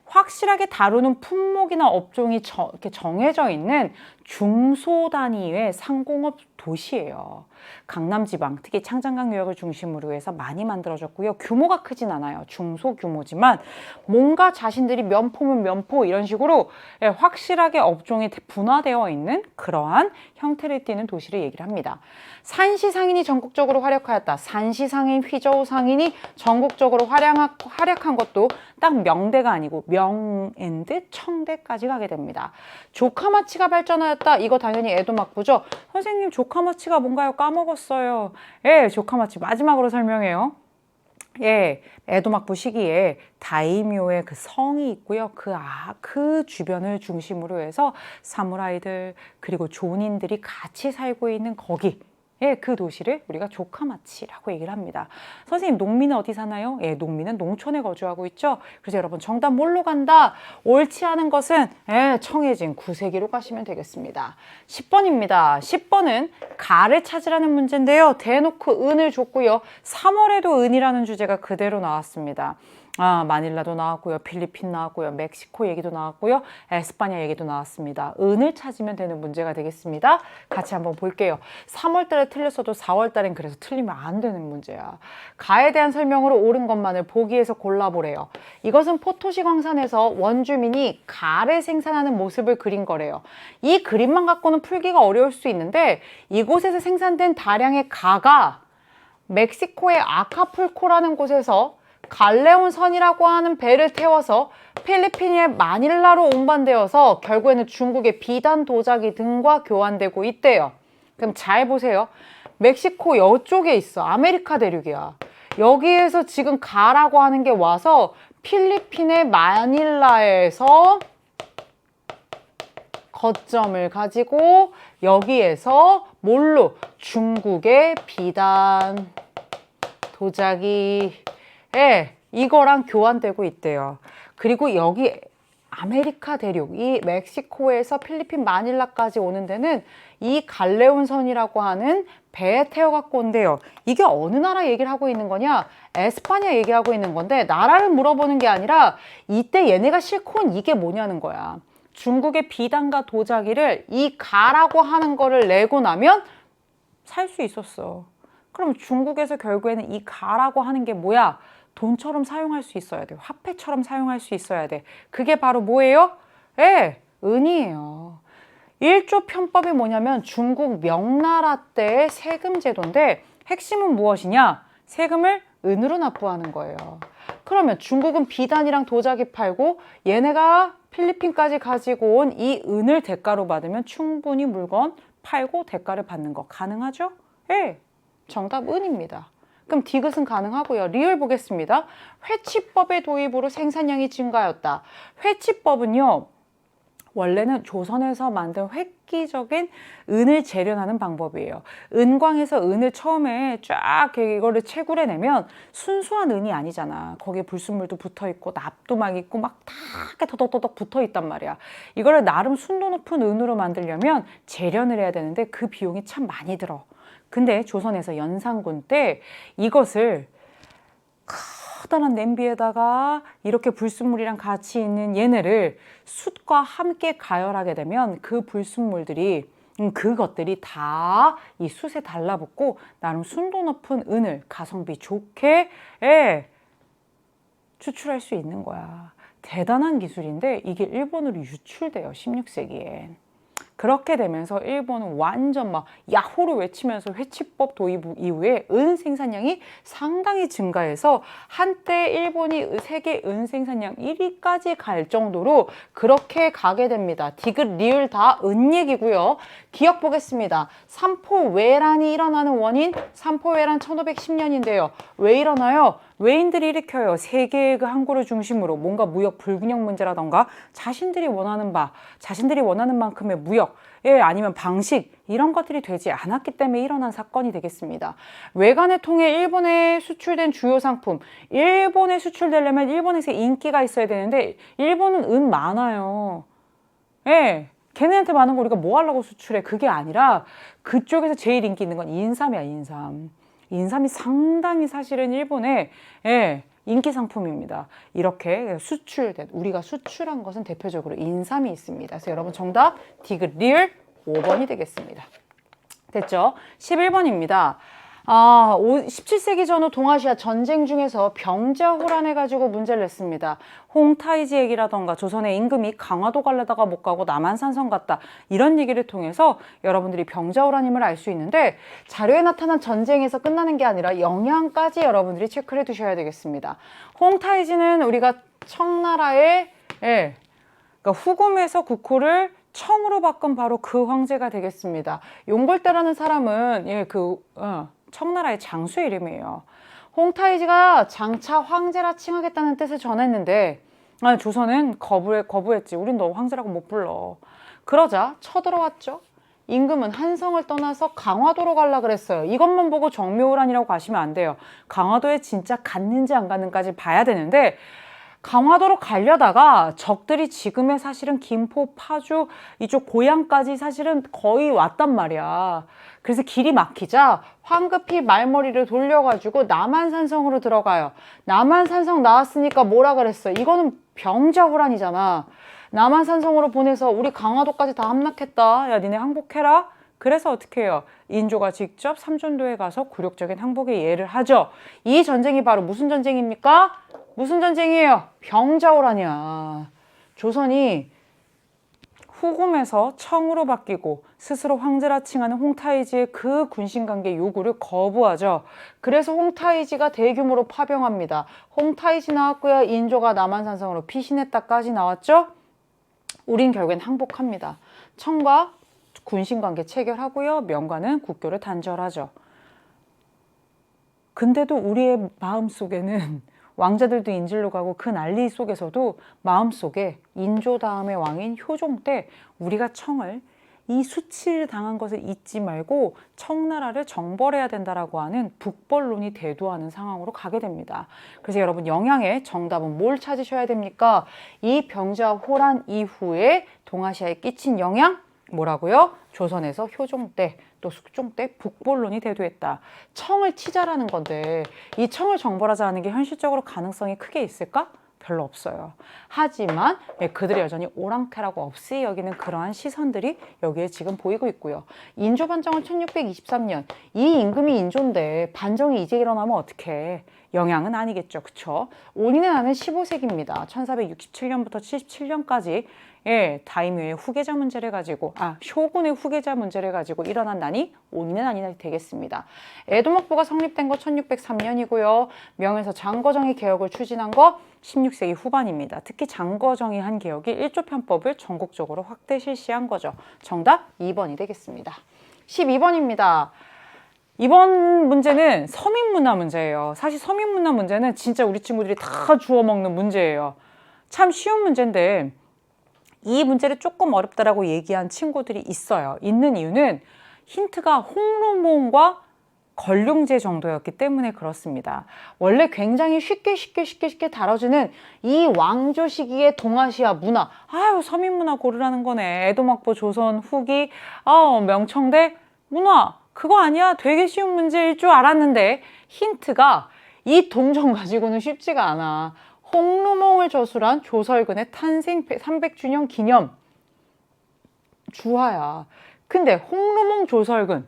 확실하게 다루는 품목이나 업종이 이렇게 정해져 있는 중소 단위의 상공업 도시예요. 강남지방, 특히 창장강유역을 중심으로 해서 많이 만들어졌고요. 규모가 크진 않아요. 중소규모지만 뭔가 자신들이 면포면 면포 이런 식으로 확실하게 업종이 분화되어 있는 그러한 형태를 띠는 도시를 얘기를 합니다. 산시상인이 전국적으로 활약하였다. 산시상인, 휘저우상인이 전국적으로 활약한 것도 딱 명대가 아니고 명엔드 청대까지 가게 됩니다. 조카마치가 발전하였다. 이거 당연히 에도막부죠. 선생님 조카마치가 뭔가요? 까먹었어요. 예, 조카마치 마지막으로 설명해요. 예, 에도막부 시기에 다이묘의 그 성이 있고요. 그 주변을 중심으로 해서 사무라이들 그리고 존인들이 같이 살고 있는 거기. 예, 그 도시를 우리가 조카마치라고 얘기를 합니다. 선생님, 농민은 어디 사나요? 예, 농민은 농촌에 거주하고 있죠. 그래서 여러분 정답 뭘로 간다? 옳지 않은 것은 청해진 구세기로 가시면 되겠습니다. 10번입니다. 10번은 가를 찾으라는 문제인데요. 대놓고 은을 줬고요. 3월에도 은이라는 주제가 그대로 나왔습니다. 마닐라도 나왔고요. 필리핀 나왔고요. 멕시코 얘기도 나왔고요. 에스파냐 얘기도 나왔습니다. 은을 찾으면 되는 문제가 되겠습니다. 같이 한번 볼게요. 3월달에 틀렸어도 4월달엔 그래서 틀리면 안 되는 문제야. 가에 대한 설명으로 옳은 것만을 보기에서 골라보래요. 이것은 포토시 광산에서 원주민이 가를 생산하는 모습을 그린 거래요. 이 그림만 갖고는 풀기가 어려울 수 있는데 이곳에서 생산된 다량의 가가 멕시코의 아카풀코라는 곳에서 갈레온 선이라고 하는 배를 태워서 필리핀의 마닐라로 운반되어서 결국에는 중국의 비단 도자기 등과 교환되고 있대요. 그럼 잘 보세요. 멕시코 이쪽에 있어. 아메리카 대륙이야. 여기에서 지금 가라고 하는 게 와서 필리핀의 마닐라에서 거점을 가지고 여기에서 뭘로? 중국의 비단 도자기 이거랑 교환되고 있대요. 그리고 여기 아메리카 대륙, 이 멕시코에서 필리핀 마닐라까지 오는 데는 이 갈레온선이라고 하는 배에 태워갖고 온대요. 이게 어느 나라 얘기를 하고 있는 거냐? 에스파냐 얘기하고 있는 건데 나라를 물어보는 게 아니라 이때 얘네가 싣고 온 이게 뭐냐는 거야. 중국의 비단과 도자기를 이 가라고 하는 거를 내고 나면 살 수 있었어. 그럼 중국에서 결국에는 이 가라고 하는 게 뭐야? 돈처럼 사용할 수 있어야 돼. 화폐처럼 사용할 수 있어야 돼. 그게 바로 뭐예요? 은이에요. 1조 편법이 뭐냐면 중국 명나라 때의 세금 제도인데 핵심은 무엇이냐? 세금을 은으로 납부하는 거예요. 그러면 중국은 비단이랑 도자기 팔고 얘네가 필리핀까지 가지고 온 이 은을 대가로 받으면 충분히 물건 팔고 대가를 받는 거 가능하죠? 정답 은입니다. 그럼 디귿은 가능하고요. 리을 보겠습니다. 회치법의 도입으로 생산량이 증가하였다. 회치법은요. 원래는 조선에서 만든 획기적인 은을 재련하는 방법이에요. 은광에서 은을 처음에 쫙 이거를 채굴해내면 순수한 은이 아니잖아. 거기에 불순물도 붙어있고 납도 막 있고 막 다 더덕더덕 붙어있단 말이야. 이거를 나름 순도 높은 은으로 만들려면 재련을 해야 되는데 그 비용이 참 많이 들어. 근데 조선에서 연산군 때 이것을 커다란 냄비에다가 이렇게 불순물이랑 같이 있는 얘네를 숯과 함께 가열하게 되면 그 불순물들이 그것들이 다 이 숯에 달라붙고 나름 순도 높은 은을 가성비 좋게 추출할 수 있는 거야. 대단한 기술인데 이게 일본으로 유출돼요. 16세기에. 그렇게 되면서 일본은 완전 막 야호를 외치면서 회치법 도입 이후에 은 생산량이 상당히 증가해서 한때 일본이 세계 은 생산량 1위까지 갈 정도로 그렇게 가게 됩니다. 디귿, 리을 다 은 얘기고요. 기억 보겠습니다. 삼포외란이 일어나는 원인, 삼포외란 1510년인데요. 왜 일어나요? 외인들이 일으켜요. 세계의 그 항구를 중심으로 뭔가 무역 불균형 문제라던가 자신들이 원하는 만큼의 무역, 아니면 방식 이런 것들이 되지 않았기 때문에 일어난 사건이 되겠습니다. 외관을 통해 일본에 수출된 주요 상품, 일본에 수출되려면 일본에서 인기가 있어야 되는데 일본은 은 많아요. 걔네한테 많은 거 우리가 뭐 하려고 수출해? 그게 아니라 그쪽에서 제일 인기 있는 건 인삼이야, 인삼. 인삼이 상당히 사실은 일본의 인기 상품입니다. 이렇게 수출된, 우리가 수출한 것은 대표적으로 인삼이 있습니다. 그래서 여러분 정답 디귿 리을 5번이 되겠습니다. 됐죠? 11번입니다. 17세기 전후 동아시아 전쟁 중에서 병자호란해가지고 문제를 냈습니다. 홍타이지 얘기라던가 조선의 임금이 강화도 갈래다가 못 가고 남한산성 갔다 이런 얘기를 통해서 여러분들이 병자호란임을 알 수 있는데 자료에 나타난 전쟁에서 끝나는 게 아니라 영향까지 여러분들이 체크를 해두셔야 되겠습니다. 홍타이지는 우리가 청나라의 그러니까 후금에서 국호를 청으로 바꾼 바로 그 황제가 되겠습니다. 용골대라는 사람은 청나라의 장수의 이름이에요. 홍타이지가 장차 황제라 칭하겠다는 뜻을 전했는데 조선은 거부했지. 우린 너 황제라고 못 불러. 그러자 쳐들어왔죠. 임금은 한성을 떠나서 강화도로 가려 그랬어요. 이것만 보고 정묘호란이라고 가시면 안 돼요. 강화도에 진짜 갔는지 안 갔는지까지 봐야 되는데 강화도로 가려다가 적들이 지금의 사실은 김포, 파주 이쪽 고향까지 사실은 거의 왔단 말이야. 그래서 길이 막히자 황급히 말머리를 돌려가지고 남한산성으로 들어가요. 남한산성 나왔으니까 뭐라 그랬어? 이거는 병자호란이잖아. 남한산성으로 보내서 우리 강화도까지 다 함락했다. 야, 니네 항복해라. 그래서 어떻게 해요? 인조가 직접 삼전도에 가서 굴욕적인 항복의 예를 하죠. 이 전쟁이 바로 무슨 전쟁입니까? 무슨 전쟁이에요? 병자호란이야. 조선이 후금에서 청으로 바뀌고 스스로 황제라 칭하는 홍타이지의 그 군신관계 요구를 거부하죠. 그래서 홍타이지가 대규모로 파병합니다. 홍타이지 나왔고요. 인조가 남한산성으로 피신했다까지 나왔죠. 우린 결국엔 항복합니다. 청과 군신관계 체결하고요. 명관은 국교를 단절하죠. 근데도 우리의 마음속에는 왕자들도 인질로 가고 그 난리 속에서도 마음속에 인조 다음의 왕인 효종 때 우리가 청을 이 수치를 당한 것을 잊지 말고 청나라를 정벌해야 된다라고 하는 북벌론이 대두하는 상황으로 가게 됩니다. 그래서 여러분 영양의 정답은 뭘 찾으셔야 됩니까? 이 병자호란 이후에 동아시아에 끼친 영향 뭐라고요? 조선에서 효종 때 또 숙종 때 북벌론이 대두했다. 청을 치자라는 건데 이 청을 정벌하자 하는 게 현실적으로 가능성이 크게 있을까? 별로 없어요. 하지만 그들이 여전히 오랑캐라고 없이 여기는 그러한 시선들이 여기에 지금 보이고 있고요. 인조 반정은 1623년. 이 임금이 인조인데 반정이 이제 일어나면 어떡해. 영향은 아니겠죠. 그쵸? 온인의 난은 15세기입니다. 1467년부터 77년까지 다이묘의 후계자 문제를 가지고 쇼군의 후계자 문제를 가지고 일어난 난이 온인의 난이 되겠습니다. 에도목부가 성립된 거 1603년이고요. 명에서 장거정이 개혁을 추진한 거 16세기 후반입니다. 특히 장거정이 한 개혁이 1조 편법을 전국적으로 확대 실시한 거죠. 정답 2번이 되겠습니다. 12번입니다. 이번 문제는 서민문화 문제예요. 사실 서민문화 문제는 진짜 우리 친구들이 다 주워 먹는 문제예요. 참 쉬운 문제인데 이 문제를 조금 어렵다라고 얘기한 친구들이 있어요. 있는 이유는 힌트가 홍로몽과 걸륭제 정도였기 때문에 그렇습니다. 원래 굉장히 쉽게 다뤄지는 이 왕조 시기의 동아시아 문화. 서민문화 고르라는 거네. 에도막보 조선 후기 명청대 문화. 그거 아니야. 되게 쉬운 문제일 줄 알았는데 힌트가 이 동정 가지고는 쉽지가 않아. 홍루몽을 저술한 조설근의 탄생 300주년 기념 주화야. 근데 홍루몽 조설근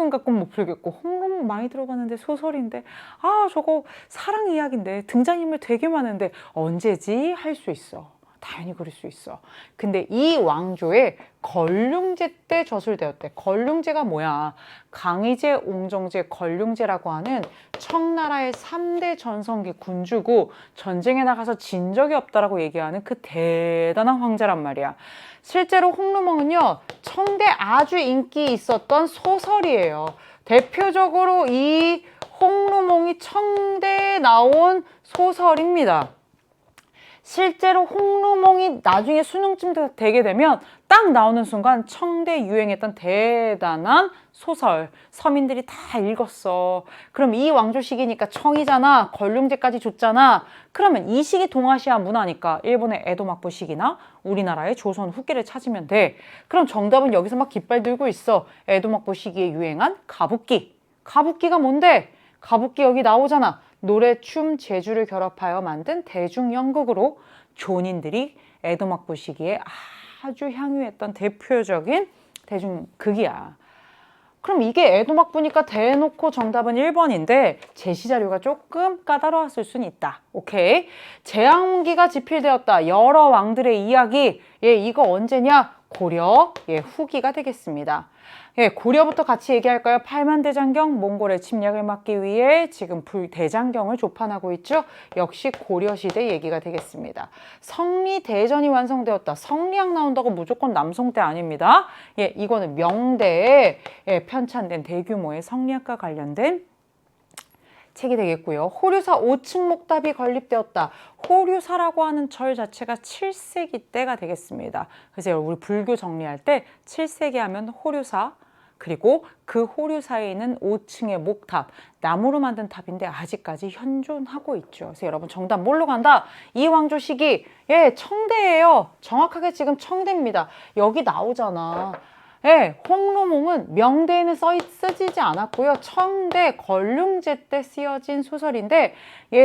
갖고는 못 풀겠고 홍루몽 많이 들어봤는데 소설인데 저거 사랑 이야기인데 등장인물 되게 많은데 언제지? 할 수 있어. 당연히 그럴 수 있어. 근데 이 왕조의 걸륭제 때 저술되었대. 걸륭제가 뭐야? 강희제, 옹정제, 걸륭제라고 하는 청나라의 3대 전성기 군주고 전쟁에 나가서 진 적이 없다라고 얘기하는 그 대단한 황제란 말이야. 실제로 홍루몽은요, 청대 아주 인기 있었던 소설이에요. 대표적으로 이 홍루몽이 청대에 나온 소설입니다. 실제로 홍루몽이 나중에 수능쯤 되게 되면 딱 나오는 순간 청대 유행했던 대단한 소설 서민들이 다 읽었어. 그럼 이 왕조 시기니까 청이잖아. 걸륭제까지 줬잖아. 그러면 이 시기 동아시아 문화니까 일본의 에도막부 시기나 우리나라의 조선 후기를 찾으면 돼. 그럼 정답은 여기서 막 깃발 들고 있어. 에도막부 시기에 유행한 가부끼. 가부끼가 뭔데? 가부끼 여기 나오잖아. 노래, 춤, 재주를 결합하여 만든 대중연극으로 존인들이 에도막부 시기에 아주 향유했던 대표적인 대중극이야. 그럼 이게 에도막 보니까 대놓고 정답은 1번인데 제시 자료가 조금 까다로웠을 수는 있다. 오케이. 재앙기가 집필되었다. 여러 왕들의 이야기. 예, 이거 언제냐? 고려 후기가 되겠습니다. 예, 고려부터 같이 얘기할까요? 팔만대장경, 몽골의 침략을 막기 위해 지금 불대장경을 조판하고 있죠. 역시 고려시대 얘기가 되겠습니다. 성리대전이 완성되었다. 성리학 나온다고 무조건 남송대 아닙니다. 예, 이거는 명대에 편찬된 대규모의 성리학과 관련된 책이 되겠고요. 호류사 5층 목답이 건립되었다. 호류사라고 하는 절 자체가 7세기 때가 되겠습니다. 그래서 우리 불교 정리할 때 7세기 하면 호류사, 그리고 그 호류사에 있는 5층의 목탑, 나무로 만든 탑인데 아직까지 현존하고 있죠. 그래서 여러분 정답 뭘로 간다? 이 왕조 시기, 예, 청대예요. 정확하게 지금 청대입니다. 여기 나오잖아. 예, 홍로몽은 명대에는 쓰지지 않았고요. 청대 걸륭제 때 쓰여진 소설인데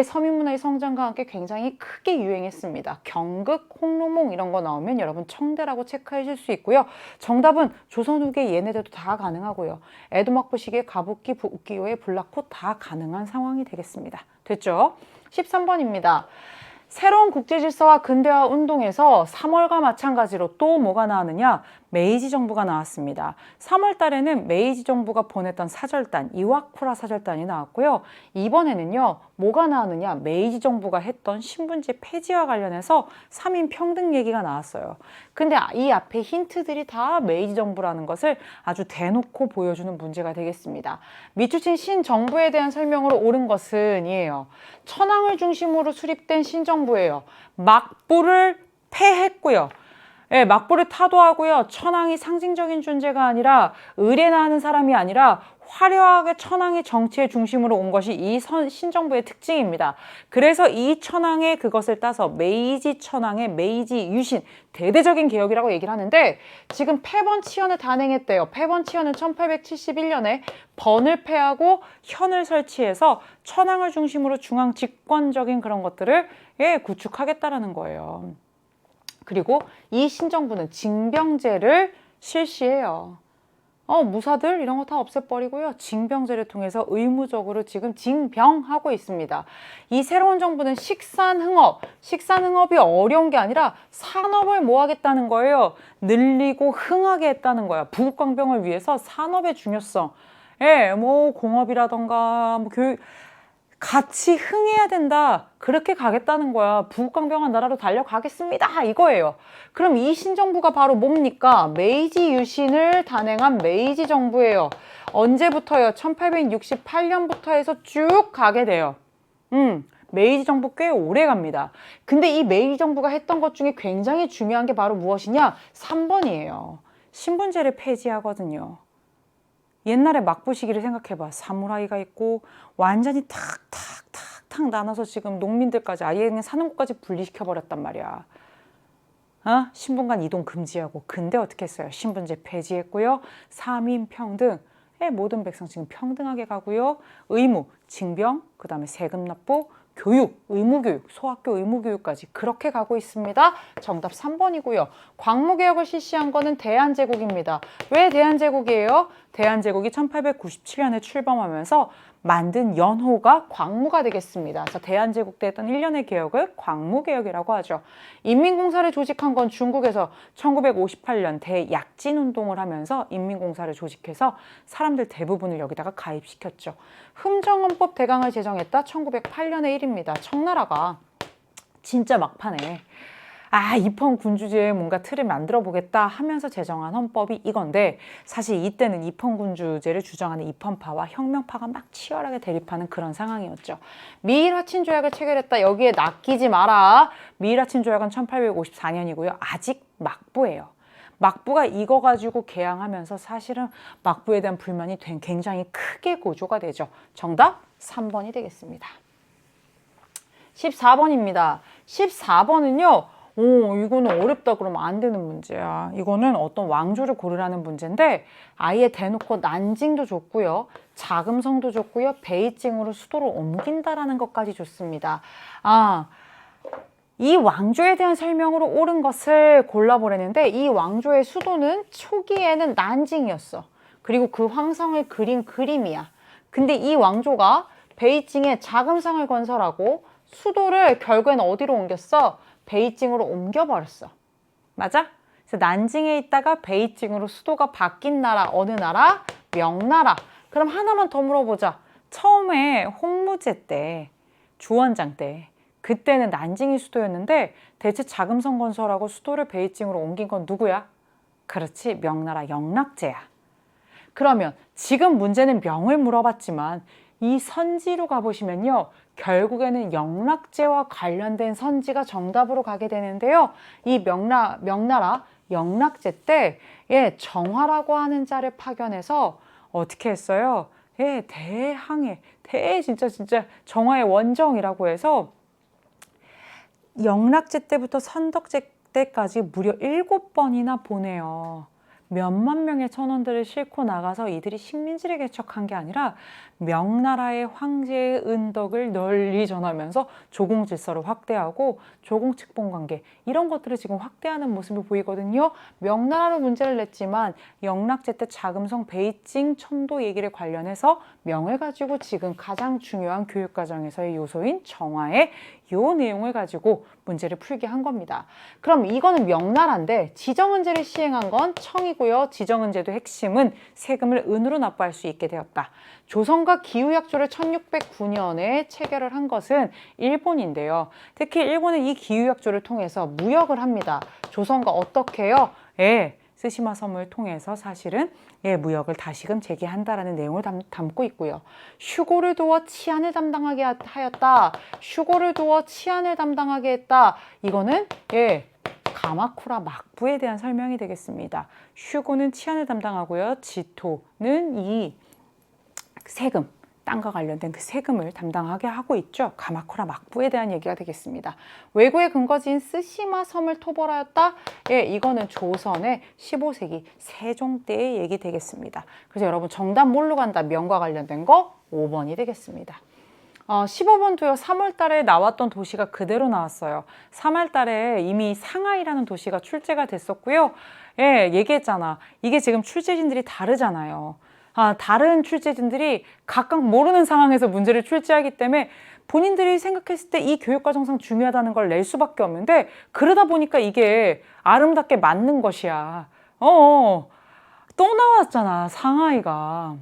서민문화의 성장과 함께 굉장히 크게 유행했습니다. 경극, 홍로몽 이런 거 나오면 여러분 청대라고 체크하실 수 있고요. 정답은 조선 후기 얘네들도 다 가능하고요. 에도막부 시기의 가부키, 우키요의 불락호 다 가능한 상황이 되겠습니다. 됐죠? 13번입니다. 새로운 국제질서와 근대화 운동에서 3월과 마찬가지로 또 뭐가 나왔느냐? 메이지 정부가 나왔습니다. 3월 달에는 메이지 정부가 보냈던 사절단, 이와쿠라 사절단이 나왔고요. 이번에는요, 뭐가 나왔느냐? 메이지 정부가 했던 신분제 폐지와 관련해서 3인 평등 얘기가 나왔어요. 근데 이 앞에 힌트들이 다 메이지 정부라는 것을 아주 대놓고 보여주는 문제가 되겠습니다. 밑줄친 신정부에 대한 설명으로 옳은 것은 이에요. 천황을 중심으로 수립된 신정부예요. 막부를 패했고요. 예, 막부를 타도하고요. 천황이 상징적인 존재가 아니라 의뢰나 하는 사람이 아니라 화려하게 천황이 정치의 중심으로 온 것이 이 신정부의 특징입니다. 그래서 이 천황의 그것을 따서 메이지 천황의 메이지 유신, 대대적인 개혁이라고 얘기를 하는데 지금 패번치현을 단행했대요. 패번치현은 1871년에 번을 패하고 현을 설치해서 천황을 중심으로 중앙 집권적인 그런 것들을 구축하겠다라는 거예요. 그리고 이 신정부는 징병제를 실시해요. 무사들 이런 거 다 없애버리고요. 징병제를 통해서 의무적으로 지금 징병하고 있습니다. 이 새로운 정부는 식산흥업, 식산흥업이 어려운 게 아니라 산업을 뭐 하겠다는 거예요. 늘리고 흥하게 했다는 거야. 부국강병을 위해서 산업의 중요성, 뭐 공업이라던가 뭐 교육, 같이 흥해야 된다. 그렇게 가겠다는 거야. 부국강병한 나라로 달려가겠습니다. 이거예요. 그럼 이 신정부가 바로 뭡니까? 메이지 유신을 단행한 메이지 정부예요. 언제부터요? 1868년부터 해서 쭉 가게 돼요. 메이지 정부 꽤 오래 갑니다. 근데 이 메이지 정부가 했던 것 중에 굉장히 중요한 게 바로 무엇이냐? 3번이에요. 신분제를 폐지하거든요. 옛날에 막부 시기를 생각해봐. 사무라이가 있고 완전히 탁탁탁탁 나눠서 지금 농민들까지 아예 그냥 사는 곳까지 분리시켜버렸단 말이야. 신분 간 이동 금지하고. 근데 어떻게 했어요? 신분제 폐지했고요. 3인 평등. 모든 백성 지금 평등하게 가고요. 의무, 징병, 그 다음에 세금 납부, 교육, 의무교육, 소학교 의무교육까지 그렇게 가고 있습니다. 정답 3번이고요. 광무개혁을 실시한 거는 대한제국입니다. 왜 대한제국이에요? 대한제국이 1897년에 출범하면서 만든 연호가 광무가 되겠습니다. 그래서 대한제국 때 했던 1년의 개혁을 광무개혁이라고 하죠. 인민공사를 조직한 건 중국에서 1958년 대약진운동을 하면서 인민공사를 조직해서 사람들 대부분을 여기다가 가입시켰죠. 흠정헌법 대강을 제정했다. 1908년의 일입니다. 청나라가 진짜 막판에 입헌군주제에 뭔가 틀을 만들어 보겠다 하면서 제정한 헌법이 이건데 사실 이때는 입헌군주제를 주장하는 입헌파와 혁명파가 막 치열하게 대립하는 그런 상황이었죠. 미일하친조약을 체결했다. 여기에 낚이지 마라. 미일하친조약은 1854년이고요. 아직 막부예요. 막부가 이거 가지고 개항하면서 사실은 막부에 대한 불만이 굉장히 크게 고조가 되죠. 정답 3번이 되겠습니다. 14번입니다. 14번은요. 이거는 어렵다 그러면 안 되는 문제야. 이거는 어떤 왕조를 고르라는 문제인데 아예 대놓고 난징도 줬고요. 자금성도 줬고요. 베이징으로 수도를 옮긴다라는 것까지 줬습니다. 이 왕조에 대한 설명으로 옳은 것을 골라보려는데 이 왕조의 수도는 초기에는 난징이었어. 그리고 그 황성을 그린 그림이야. 근데 이 왕조가 베이징에 자금성을 건설하고 수도를 결국엔 어디로 옮겼어? 베이징으로 옮겨버렸어. 맞아? 그래서 난징에 있다가 베이징으로 수도가 바뀐 나라 어느 나라? 명나라. 그럼 하나만 더 물어보자. 처음에 홍무제 때, 주원장 때 그때는 난징이 수도였는데 대체 자금성 건설하고 수도를 베이징으로 옮긴 건 누구야? 그렇지, 명나라 영락제야. 그러면 지금 문제는 명을 물어봤지만 이 선지로 가보시면요. 결국에는 영락제와 관련된 선지가 정답으로 가게 되는데요. 이 명나라 영락제 때 정화라고 하는 자를 파견해서 어떻게 했어요? 대항해, 진짜 정화의 원정이라고 해서 영락제 때부터 선덕제 때까지 무려 7번이나 보내요. 몇만 명의 천원들을 싣고 나가서 이들이 식민지를 개척한 게 아니라 명나라의 황제의 은덕을 널리 전하면서 조공 질서를 확대하고 조공 측본 관계 이런 것들을 지금 확대하는 모습을 보이거든요. 명나라로 문제를 냈지만 영락제 때 자금성 베이징 천도 얘기를 관련해서 명을 가지고 지금 가장 중요한 교육과정에서의 요소인 정화의 요 내용을 가지고 문제를 풀게 한 겁니다. 그럼 이거는 명나라인데 지정은제를 시행한 건 청이고요. 지정은제도 핵심은 세금을 은으로 납부할 수 있게 되었다. 조선과 기후약조를 1609년에 체결을 한 것은 일본인데요. 특히 일본은 이 기후약조를 통해서 무역을 합니다. 조선과 어떻게 해요? 스시마 섬을 통해서 사실은 무역을 다시금 재개한다라는 내용을 담고 있고요. 휴고를 두어 치안을 담당하게 하였다. 휴고를 두어 치안을 담당하게 했다. 이거는 가마쿠라 막부에 대한 설명이 되겠습니다. 휴고는 치안을 담당하고요. 지토는 이 세금, 땅과 관련된 그 세금을 담당하게 하고 있죠. 가마쿠라 막부에 대한 얘기가 되겠습니다. 왜구의 근거지인 스시마 섬을 토벌하였다? 이거는 조선의 15세기 세종 때의 얘기 되겠습니다. 그래서 여러분 정답 뭘로 간다? 명과 관련된 거 5번이 되겠습니다. 15번도요. 3월 달에 나왔던 도시가 그대로 나왔어요. 3월 달에 이미 상하이라는 도시가 출제가 됐었고요. 얘기했잖아. 이게 지금 출제진들이 다르잖아요. 다른 출제진들이 각각 모르는 상황에서 문제를 출제하기 때문에 본인들이 생각했을 때 이 교육과정상 중요하다는 걸 낼 수밖에 없는데 그러다 보니까 이게 아름답게 맞는 것이야. 또 나왔잖아. 상하이가.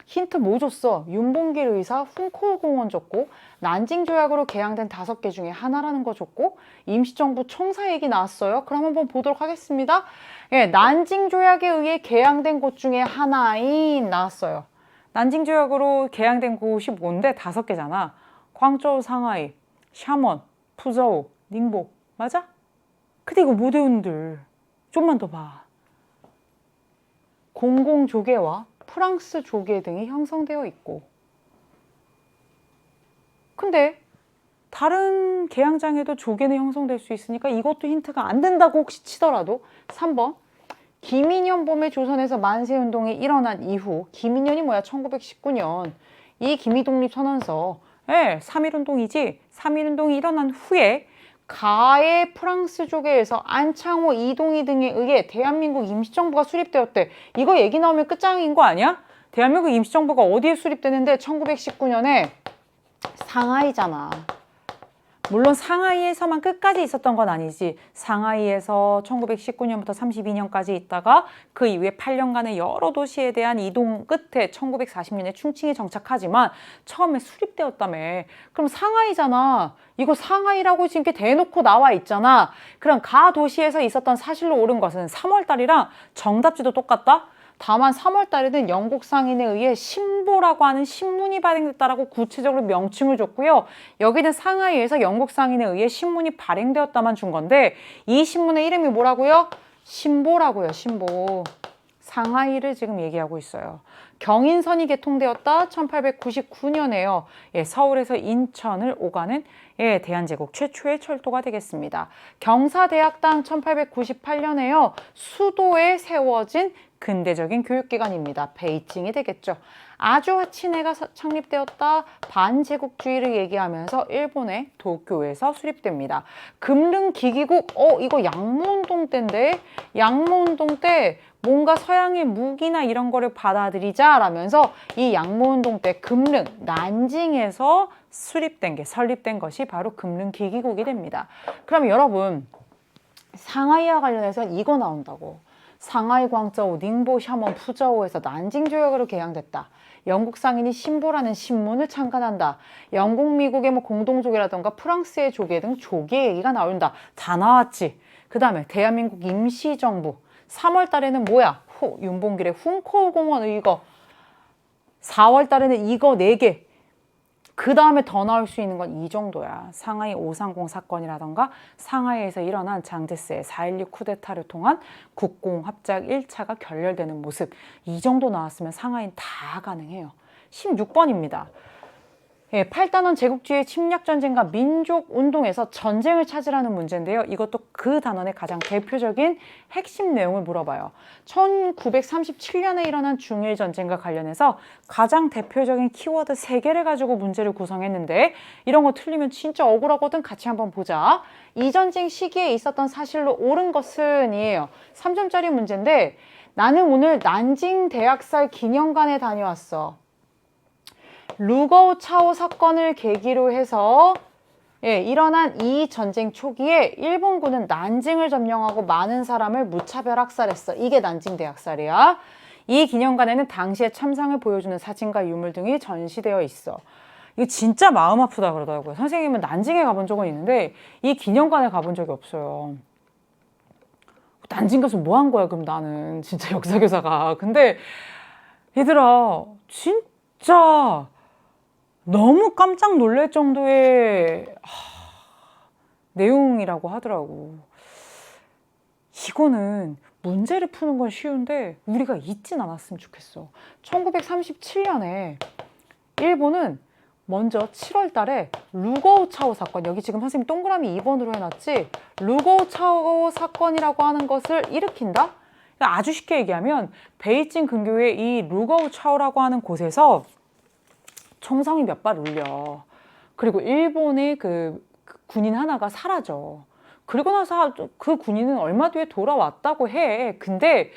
힌트 뭐 줬어? 윤봉길 의사 훈코우 공원 줬고 난징 조약으로 개항된 5개 중에 하나라는 거 줬고 임시정부 총사 얘기 나왔어요. 그럼 한번 보도록 하겠습니다. 난징 조약에 의해 개항된 곳 중에 하나인 나왔어요. 난징 조약으로 개항된 곳이 뭔데? 5개잖아. 광저우, 상하이, 샤먼, 푸저우, 닝보. 맞아? 근데 이거 못 외운들 좀만 더 봐. 공공조계와 프랑스 조계 등이 형성되어 있고 근데 다른 개항장에도 조계는 형성될 수 있으니까 이것도 힌트가 안 된다고 혹시 치더라도 3번 기민년 봄에 조선에서 만세운동이 일어난 이후 기민년이 뭐야? 1919년 이 기미독립선언서 3.1운동이지 3.1운동이 일어난 후에 가의 프랑스 조계에서 안창호, 이동희 등에 의해 대한민국 임시정부가 수립되었대. 이거 얘기 나오면 끝장인 거 아니야? 대한민국 임시정부가 어디에 수립되는데 1919년에 상하이잖아. 물론 상하이에서만 끝까지 있었던 건 아니지. 상하이에서 1919년부터 32년까지 있다가 그 이후에 8년간의 여러 도시에 대한 이동 끝에 1940년에 충칭에 정착하지만 처음에 수립되었다며. 그럼 상하이잖아. 이거 상하이라고 지금 이렇게 대놓고 나와 있잖아. 그럼 가 도시에서 있었던 사실로 옳은 것은 3월달이랑 정답지도 똑같다? 다만 3월 달에는 영국 상인에 의해 신보라고 하는 신문이 발행됐다라고 구체적으로 명칭을 줬고요. 여기는 상하이에서 영국 상인에 의해 신문이 발행되었다만 준 건데 이 신문의 이름이 뭐라고요? 신보라고요. 신보. 상하이를 지금 얘기하고 있어요. 경인선이 개통되었다. 1899년에요. 서울에서 인천을 오가는 대한제국 최초의 철도가 되겠습니다. 경사대학당 1898년에요. 수도에 세워진 근대적인 교육기관입니다. 베이징이 되겠죠. 아주하치네가 창립되었다. 반제국주의를 얘기하면서 일본의 도쿄에서 수립됩니다. 금릉기기국, 이거 양모운동 때인데, 양모운동 때 뭔가 서양의 무기나 이런 거를 받아들이자 라면서 이 양모운동 때 금릉, 난징에서 설립된 것이 바로 금릉기기국이 됩니다. 그럼 여러분, 상하이와 관련해서 이거 나온다고. 상하이 광저우 닝보 샤먼 푸저우에서 난징 조약으로 개양됐다. 영국 상인이 신보라는 신문을 창간한다. 영국, 미국의 뭐 공동조계라던가 프랑스의 조계 등 조계 얘기가 나온다. 다 나왔지. 그 다음에 대한민국 임시정부. 3월 달에는 뭐야? 윤봉길의 훈코공원 의거. 4월 달에는 이거 4개. 그 다음에 더 나올 수 있는 건 이 정도야. 상하이 530 사건이라던가 상하이에서 일어난 장제스의 4.16 쿠데타를 통한 국공합작 1차가 결렬되는 모습. 이 정도 나왔으면 상하이는 다 가능해요. 16번입니다. 예, 8단원 제국주의 침략전쟁과 민족운동에서 전쟁을 찾으라는 문제인데요. 이것도 그 단원의 가장 대표적인 핵심 내용을 물어봐요. 1937년에 일어난 중일전쟁과 관련해서 가장 대표적인 키워드 3개를 가지고 문제를 구성했는데 이런 거 틀리면 진짜 억울하거든. 같이 한번 보자. 이 전쟁 시기에 있었던 사실로 옳은 것은 이에요. 3점짜리 문제인데 나는 오늘 난징 대학살 기념관에 다녀왔어. 루거우 차오 사건을 계기로 해서 일어난 이 전쟁 초기에 일본군은 난징을 점령하고 많은 사람을 무차별 학살했어. 이게 난징 대학살이야. 이 기념관에는 당시의 참상을 보여주는 사진과 유물 등이 전시되어 있어. 이게 진짜 마음 아프다 그러더라고요. 선생님은 난징에 가본 적은 있는데 이 기념관에 가본 적이 없어요. 난징 가서 뭐 한 거야 그럼 나는 진짜 역사교사가. 근데 얘들아 진짜 너무 깜짝 놀랄 정도의 내용이라고 하더라고. 이거는 문제를 푸는 건 쉬운데 우리가 잊진 않았으면 좋겠어. 1937년에 일본은 먼저 7월 달에 루거우 차오 사건, 여기 지금 선생님 동그라미 2번으로 해놨지? 루거우 차오 사건이라고 하는 것을 일으킨다? 아주 쉽게 얘기하면 베이징 근교의 이 루거우 차오라고 하는 곳에서 총성이 몇 발 울려. 그리고 일본의 그 군인 하나가 사라져. 그리고 나서 그 군인은 얼마 뒤에 돌아왔다고 해. 근데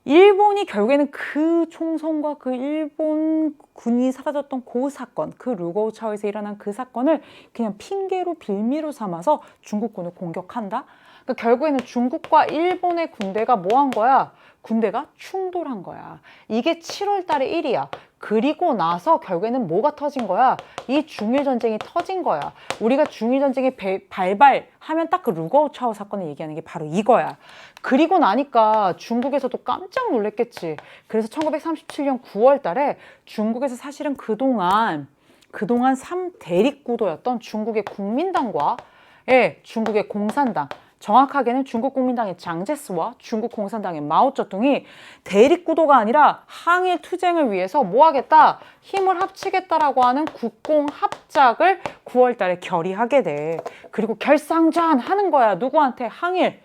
일본이 결국에는 그 총성과 그 일본 군인이 사라졌던 그 사건, 그 루거우 차오에서 일어난 그 사건을 그냥 핑계로 빌미로 삼아서 중국군을 공격한다? 그러니까 결국에는 중국과 일본의 군대가 뭐 한 거야? 군대가 충돌한 거야. 이게 7월 달의 일이야. 그리고 나서 결국에는 뭐가 터진 거야? 이 중일전쟁이 터진 거야. 우리가 중일전쟁이 발발하면 딱 그 루거우 차오 사건을 얘기하는 게 바로 이거야. 그리고 나니까 중국에서도 깜짝 놀랐겠지. 그래서 1937년 9월 달에 중국에서 사실은 그동안 3대립구도였던 중국의 국민당과 중국의 공산당, 정확하게는 중국 국민당의 장제스와 중국 공산당의 마오쩌둥이 대립구도가 아니라 항일 투쟁을 위해서 뭐 하겠다? 힘을 합치겠다라고 하는 국공합작을 9월 달에 결의하게 돼. 그리고 결상전하는 거야. 누구한테? 항일.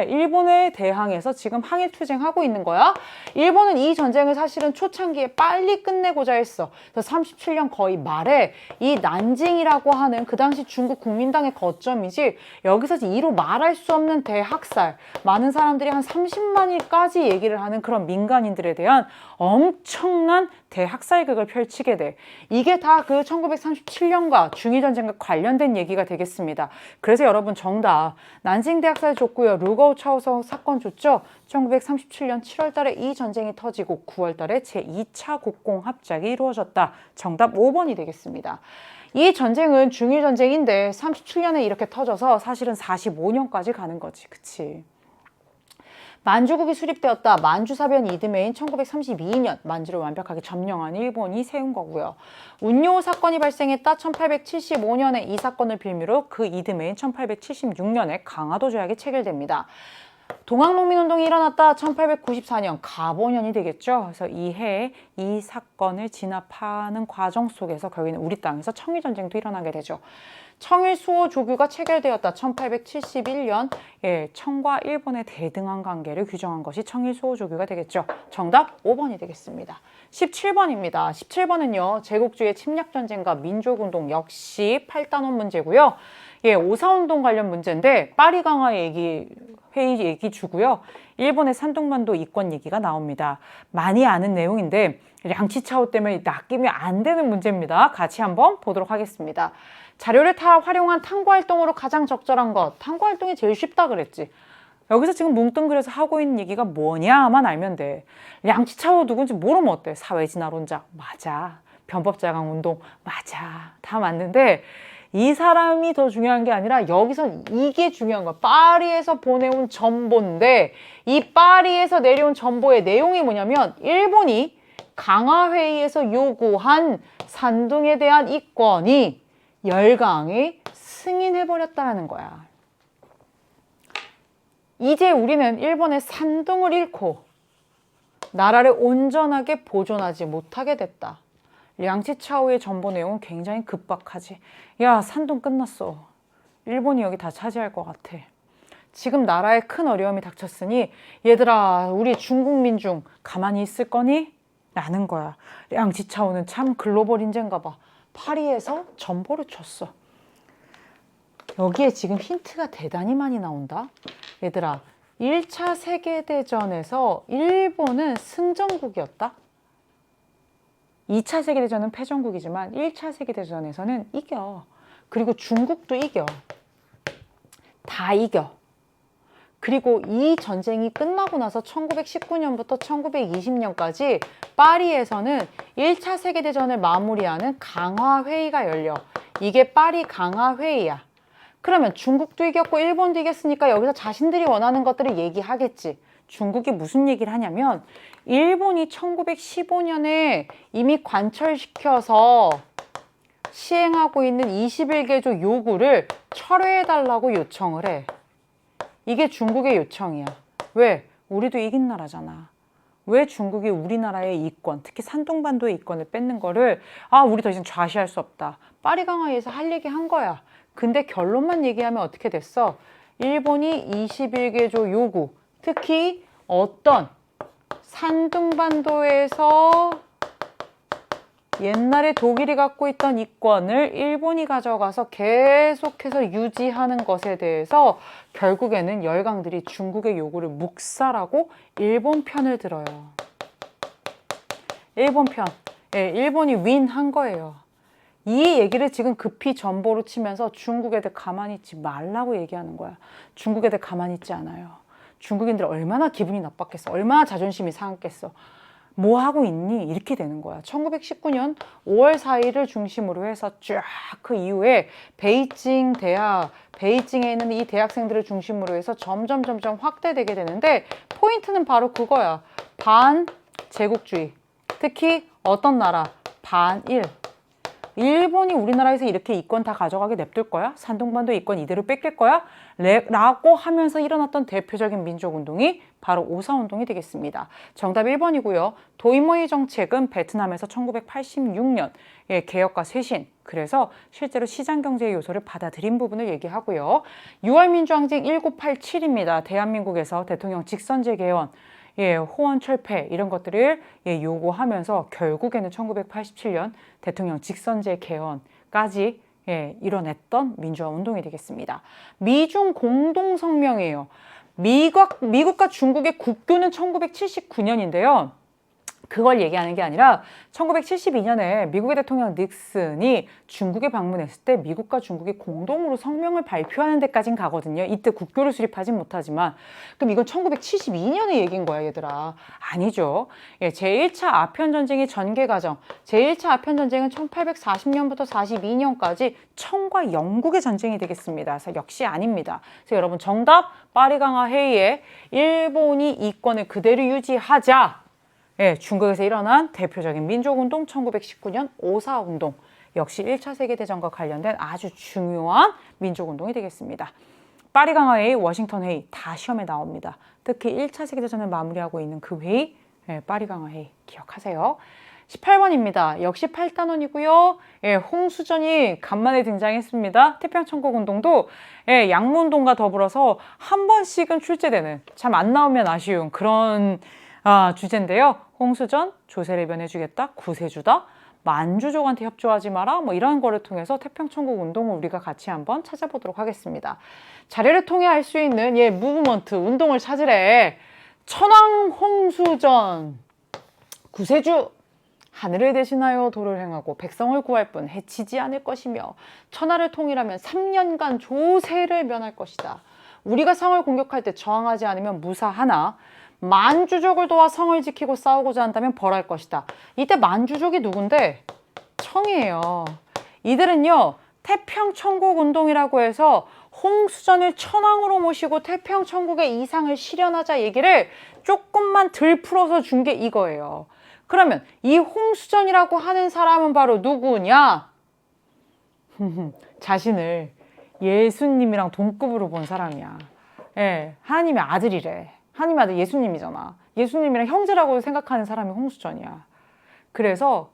일본에 대항해서 지금 항일 투쟁하고 있는 거야. 일본은 이 전쟁을 사실은 초창기에 빨리 끝내고자 했어. 그래서 37년 거의 말에 이 난징이라고 하는 그 당시 중국 국민당의 거점이지 여기서 이루 말할 수 없는 대학살, 많은 사람들이 한 30만일까지 얘기를 하는 그런 민간인들에 대한 엄청난 대학살극을 펼치게 돼. 이게 다 그 1937년과 중일전쟁과 관련된 얘기가 되겠습니다. 그래서 여러분 정답 난징 대학살 줬고요. 루거우 차오 사건 줬죠. 1937년 7월 달에 이 전쟁이 터지고 9월 달에 제2차 국공합작이 이루어졌다. 정답 5번이 되겠습니다. 이 전쟁은 중일전쟁인데 37년에 이렇게 터져서 사실은 45년까지 가는 거지. 그치? 만주국이 수립되었다. 만주사변 이듬해인 1932년 만주를 완벽하게 점령한 일본이 세운 거고요. 운요 사건이 발생했다. 1875년에 이 사건을 빌미로 그 이듬해인 1876년에 강화도 조약이 체결됩니다. 동학농민운동이 일어났다. 1894년 가보년이 되겠죠. 그래서 이 해에 이 사건을 진압하는 과정 속에서 결국에는 우리 땅에서 청일전쟁도 일어나게 되죠. 청일 수호 조규가 체결되었다. 1871년 청과 일본의 대등한 관계를 규정한 것이 청일 수호 조규가 되겠죠. 정답 5번이 되겠습니다. 17번입니다. 17번은요. 제국주의 침략전쟁과 민족운동 역시 8단원 문제고요. 오사운동 관련 문제인데 파리 강화 회의 얘기 주고요. 일본의 산둥반도 이권 얘기가 나옵니다. 많이 아는 내용인데 량치차오 때문에 낚이면 안 되는 문제입니다. 같이 한번 보도록 하겠습니다. 자료를 활용한 탐구활동으로 가장 적절한 것. 탐구활동이 제일 쉽다 그랬지. 여기서 지금 뭉뚱그려서 하고 있는 얘기가 뭐냐만 알면 돼. 량치차오 누군지 모르면 어때? 사회진화론자. 맞아. 변법자강운동. 맞아. 다 맞는데 이 사람이 더 중요한 게 아니라 여기선 이게 중요한 거야. 파리에서 보내온 전보인데 이 파리에서 내려온 전보의 내용이 뭐냐면 일본이 강화회의에서 요구한 산둥에 대한 이권이 열강이 승인해버렸다는 거야. 이제 우리는 일본의 산둥을 잃고 나라를 온전하게 보존하지 못하게 됐다. 량치차오의 전보 내용은 굉장히 급박하지. 야, 산둥 끝났어. 일본이 여기 다 차지할 것 같아. 지금 나라에 큰 어려움이 닥쳤으니 얘들아, 우리 중국 민중 가만히 있을 거니? 라는 거야. 량치차오는 참 글로벌 인재인가 봐. 파리에서 전보를 쳤어. 여기에 지금 힌트가 대단히 많이 나온다. 얘들아, 1차 세계대전에서 일본은 승전국이었다. 2차 세계대전은 패전국이지만 1차 세계대전에서는 이겨. 그리고 중국도 이겨. 다 이겨. 그리고 이 전쟁이 끝나고 나서 1919년부터 1920년까지 파리에서는 1차 세계대전을 마무리하는 강화회의가 열려. 이게 파리 강화회의야. 그러면 중국도 이겼고 일본도 이겼으니까 여기서 자신들이 원하는 것들을 얘기하겠지. 중국이 무슨 얘기를 하냐면 일본이 1915년에 이미 관철시켜서 시행하고 있는 21개조 요구를 철회해달라고 요청을 해. 이게 중국의 요청이야. 왜? 우리도 이긴 나라잖아. 왜 중국이 우리나라의 이권, 특히 산둥반도의 이권을 뺏는 거를 우리 더 이상 좌시할 수 없다. 파리 강화에서 할 얘기 한 거야. 근데 결론만 얘기하면 어떻게 됐어? 일본이 21개조 요구, 특히 어떤 산둥반도에서 옛날에 독일이 갖고 있던 이권을 일본이 가져가서 계속해서 유지하는 것에 대해서 결국에는 열강들이 중국의 요구를 묵살하고 일본 편을 들어요. 일본 편. 일본이 윈한 거예요. 이 얘기를 지금 급히 전보로 치면서 중국 애들 가만히 있지 말라고 얘기하는 거야. 중국 애들 가만히 있지 않아요. 중국인들 얼마나 기분이 나빴겠어. 얼마나 자존심이 상했겠어. 뭐 하고 있니? 이렇게 되는 거야. 1919년 5월 4일을 중심으로 해서 쫙 그 이후에 베이징에 있는 이 대학생들을 중심으로 해서 점점 확대되게 되는데 포인트는 바로 그거야. 반제국주의. 특히 어떤 나라? 반일. 일본이 우리나라에서 이렇게 이권 다 가져가게 냅둘 거야? 산둥반도 이권 이대로 뺏길 거야? 라고 하면서 일어났던 대표적인 민족운동이 바로 오사운동이 되겠습니다. 정답 1번이고요. 도이모이 정책은 베트남에서 1986년 개혁과 쇄신, 그래서 실제로 시장경제의 요소를 받아들인 부분을 얘기하고요. 6월 민주항쟁 1987입니다. 대한민국에서 대통령 직선제 개헌, 호원 철폐 이런 것들을 요구하면서 결국에는 1987년 대통령 직선제 개헌까지 이뤄냈던 민주화 운동이 되겠습니다. 미중 공동성명이에요. 미국과 중국의 국교는 1979년인데요. 그걸 얘기하는 게 아니라 1972년에 미국의 대통령 닉슨이 중국에 방문했을 때 미국과 중국이 공동으로 성명을 발표하는 데까진 가거든요. 이때 국교를 수립하진 못하지만. 그럼 이건 1972년의 얘기인 거야, 얘들아. 아니죠. 제1차 아편전쟁의 전개 과정. 제1차 아편전쟁은 1840년부터 42년까지 청과 영국의 전쟁이 되겠습니다. 그래서 역시 아닙니다. 그래서 여러분 정답 파리 강화 회의에 일본이 이권을 그대로 유지하자. 중국에서 일어난 대표적인 민족운동 1919년 오사운동 역시 1차 세계대전과 관련된 아주 중요한 민족운동이 되겠습니다. 파리 강화 회의, 워싱턴 회의 다 시험에 나옵니다. 특히 1차 세계대전을 마무리하고 있는 그 회의, 파리 강화 회의 기억하세요. 18번입니다. 역시 8단원이고요. 홍수전이 간만에 등장했습니다. 태평천국운동도 양문운동과 더불어서 한 번씩은 출제되는, 참 안 나오면 아쉬운 그런 주제인데요. 홍수전, 조세를 면해주겠다, 구세주다, 만주족한테 협조하지 마라, 뭐 이런 거를 통해서 태평천국운동을 우리가 같이 한번 찾아보도록 하겠습니다. 자료를 통해 알 수 있는 무브먼트, 운동을 찾으래. 천황 홍수전, 구세주, 하늘을 대신하여 도를 행하고 백성을 구할 뿐 해치지 않을 것이며 천하를 통일하면 3년간 조세를 면할 것이다. 우리가 성을 공격할 때 저항하지 않으면 무사하나 만주족을 도와 성을 지키고 싸우고자 한다면 벌할 것이다. 이때 만주족이 누군데? 청이에요. 이들은요, 태평천국운동이라고 해서 홍수전을 천황으로 모시고 태평천국의 이상을 실현하자 얘기를 조금만 덜 풀어서 준 게 이거예요. 그러면 이 홍수전이라고 하는 사람은 바로 누구냐? 자신을 예수님이랑 동급으로 본 사람이야. 하나님의 아들이래. 하나님의 아들 예수님이잖아. 예수님이랑 형제라고 생각하는 사람이 홍수전이야. 그래서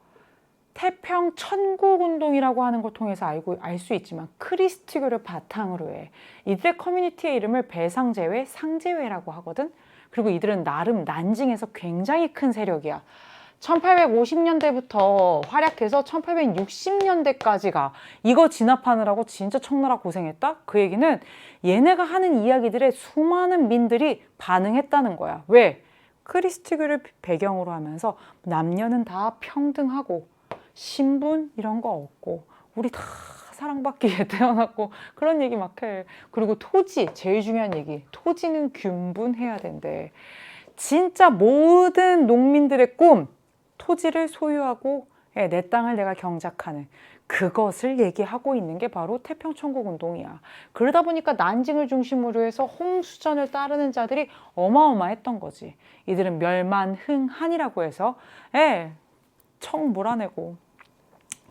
태평천국운동이라고 하는 걸 통해서 알 수 있지만 크리스트교를 바탕으로 해. 이들의 커뮤니티의 이름을 배상제회, 상제회라고 하거든. 그리고 이들은 나름 난징에서 굉장히 큰 세력이야. 1850년대부터 활약해서 1860년대까지가 이거 진압하느라고 진짜 청나라 고생했다? 그 얘기는 얘네가 하는 이야기들에 수많은 민들이 반응했다는 거야. 왜? 크리스트교를 배경으로 하면서 남녀는 다 평등하고 신분 이런 거 없고 우리 다 사랑받기 위해 태어났고 그런 얘기 막 해. 그리고 토지, 제일 중요한 얘기. 토지는 균분해야 된대. 진짜 모든 농민들의 꿈, 토지를 소유하고 내 땅을 내가 경작하는 그것을 얘기하고 있는 게 바로 태평천국운동이야. 그러다 보니까 난징을 중심으로 해서 홍수전을 따르는 자들이 어마어마했던 거지. 이들은 멸만흥한이라고 해서 청 몰아내고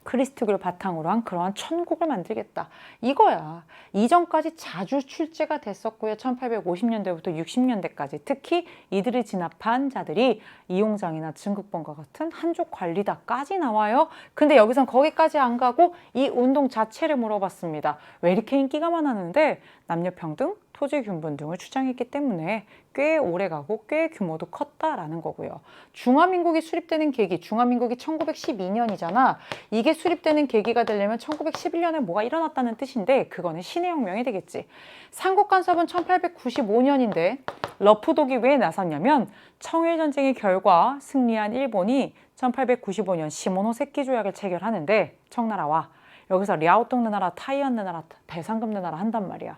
크리스트교를 바탕으로 한 그러한 천국을 만들겠다. 이거야. 이전까지 자주 출제가 됐었고요. 1850년대부터 60년대까지 특히 이들을 진압한 자들이 이용장이나 증국본과 같은 한족 관리다까지 나와요. 근데 여기선 거기까지 안 가고 이 운동 자체를 물어봤습니다. 왜 이렇게 인기가 많았는데 남녀평등, 토지균분 등을 주장했기 때문에 꽤 오래가고 꽤 규모도 컸다라는 거고요. 중화민국이 수립되는 계기, 중화민국이 1912년이잖아. 이게 수립되는 계기가 되려면 1911년에 뭐가 일어났다는 뜻인데 그거는 신의 혁명이 되겠지. 삼국간섭은 1895년인데 러프독이 왜 나섰냐면 청일전쟁의 결과 승리한 일본이 1895년 시모노세키 조약을 체결하는데 청나라와 여기서 랴오tung 나라, 타이완 나라, 대상금 나라 한단 말이야.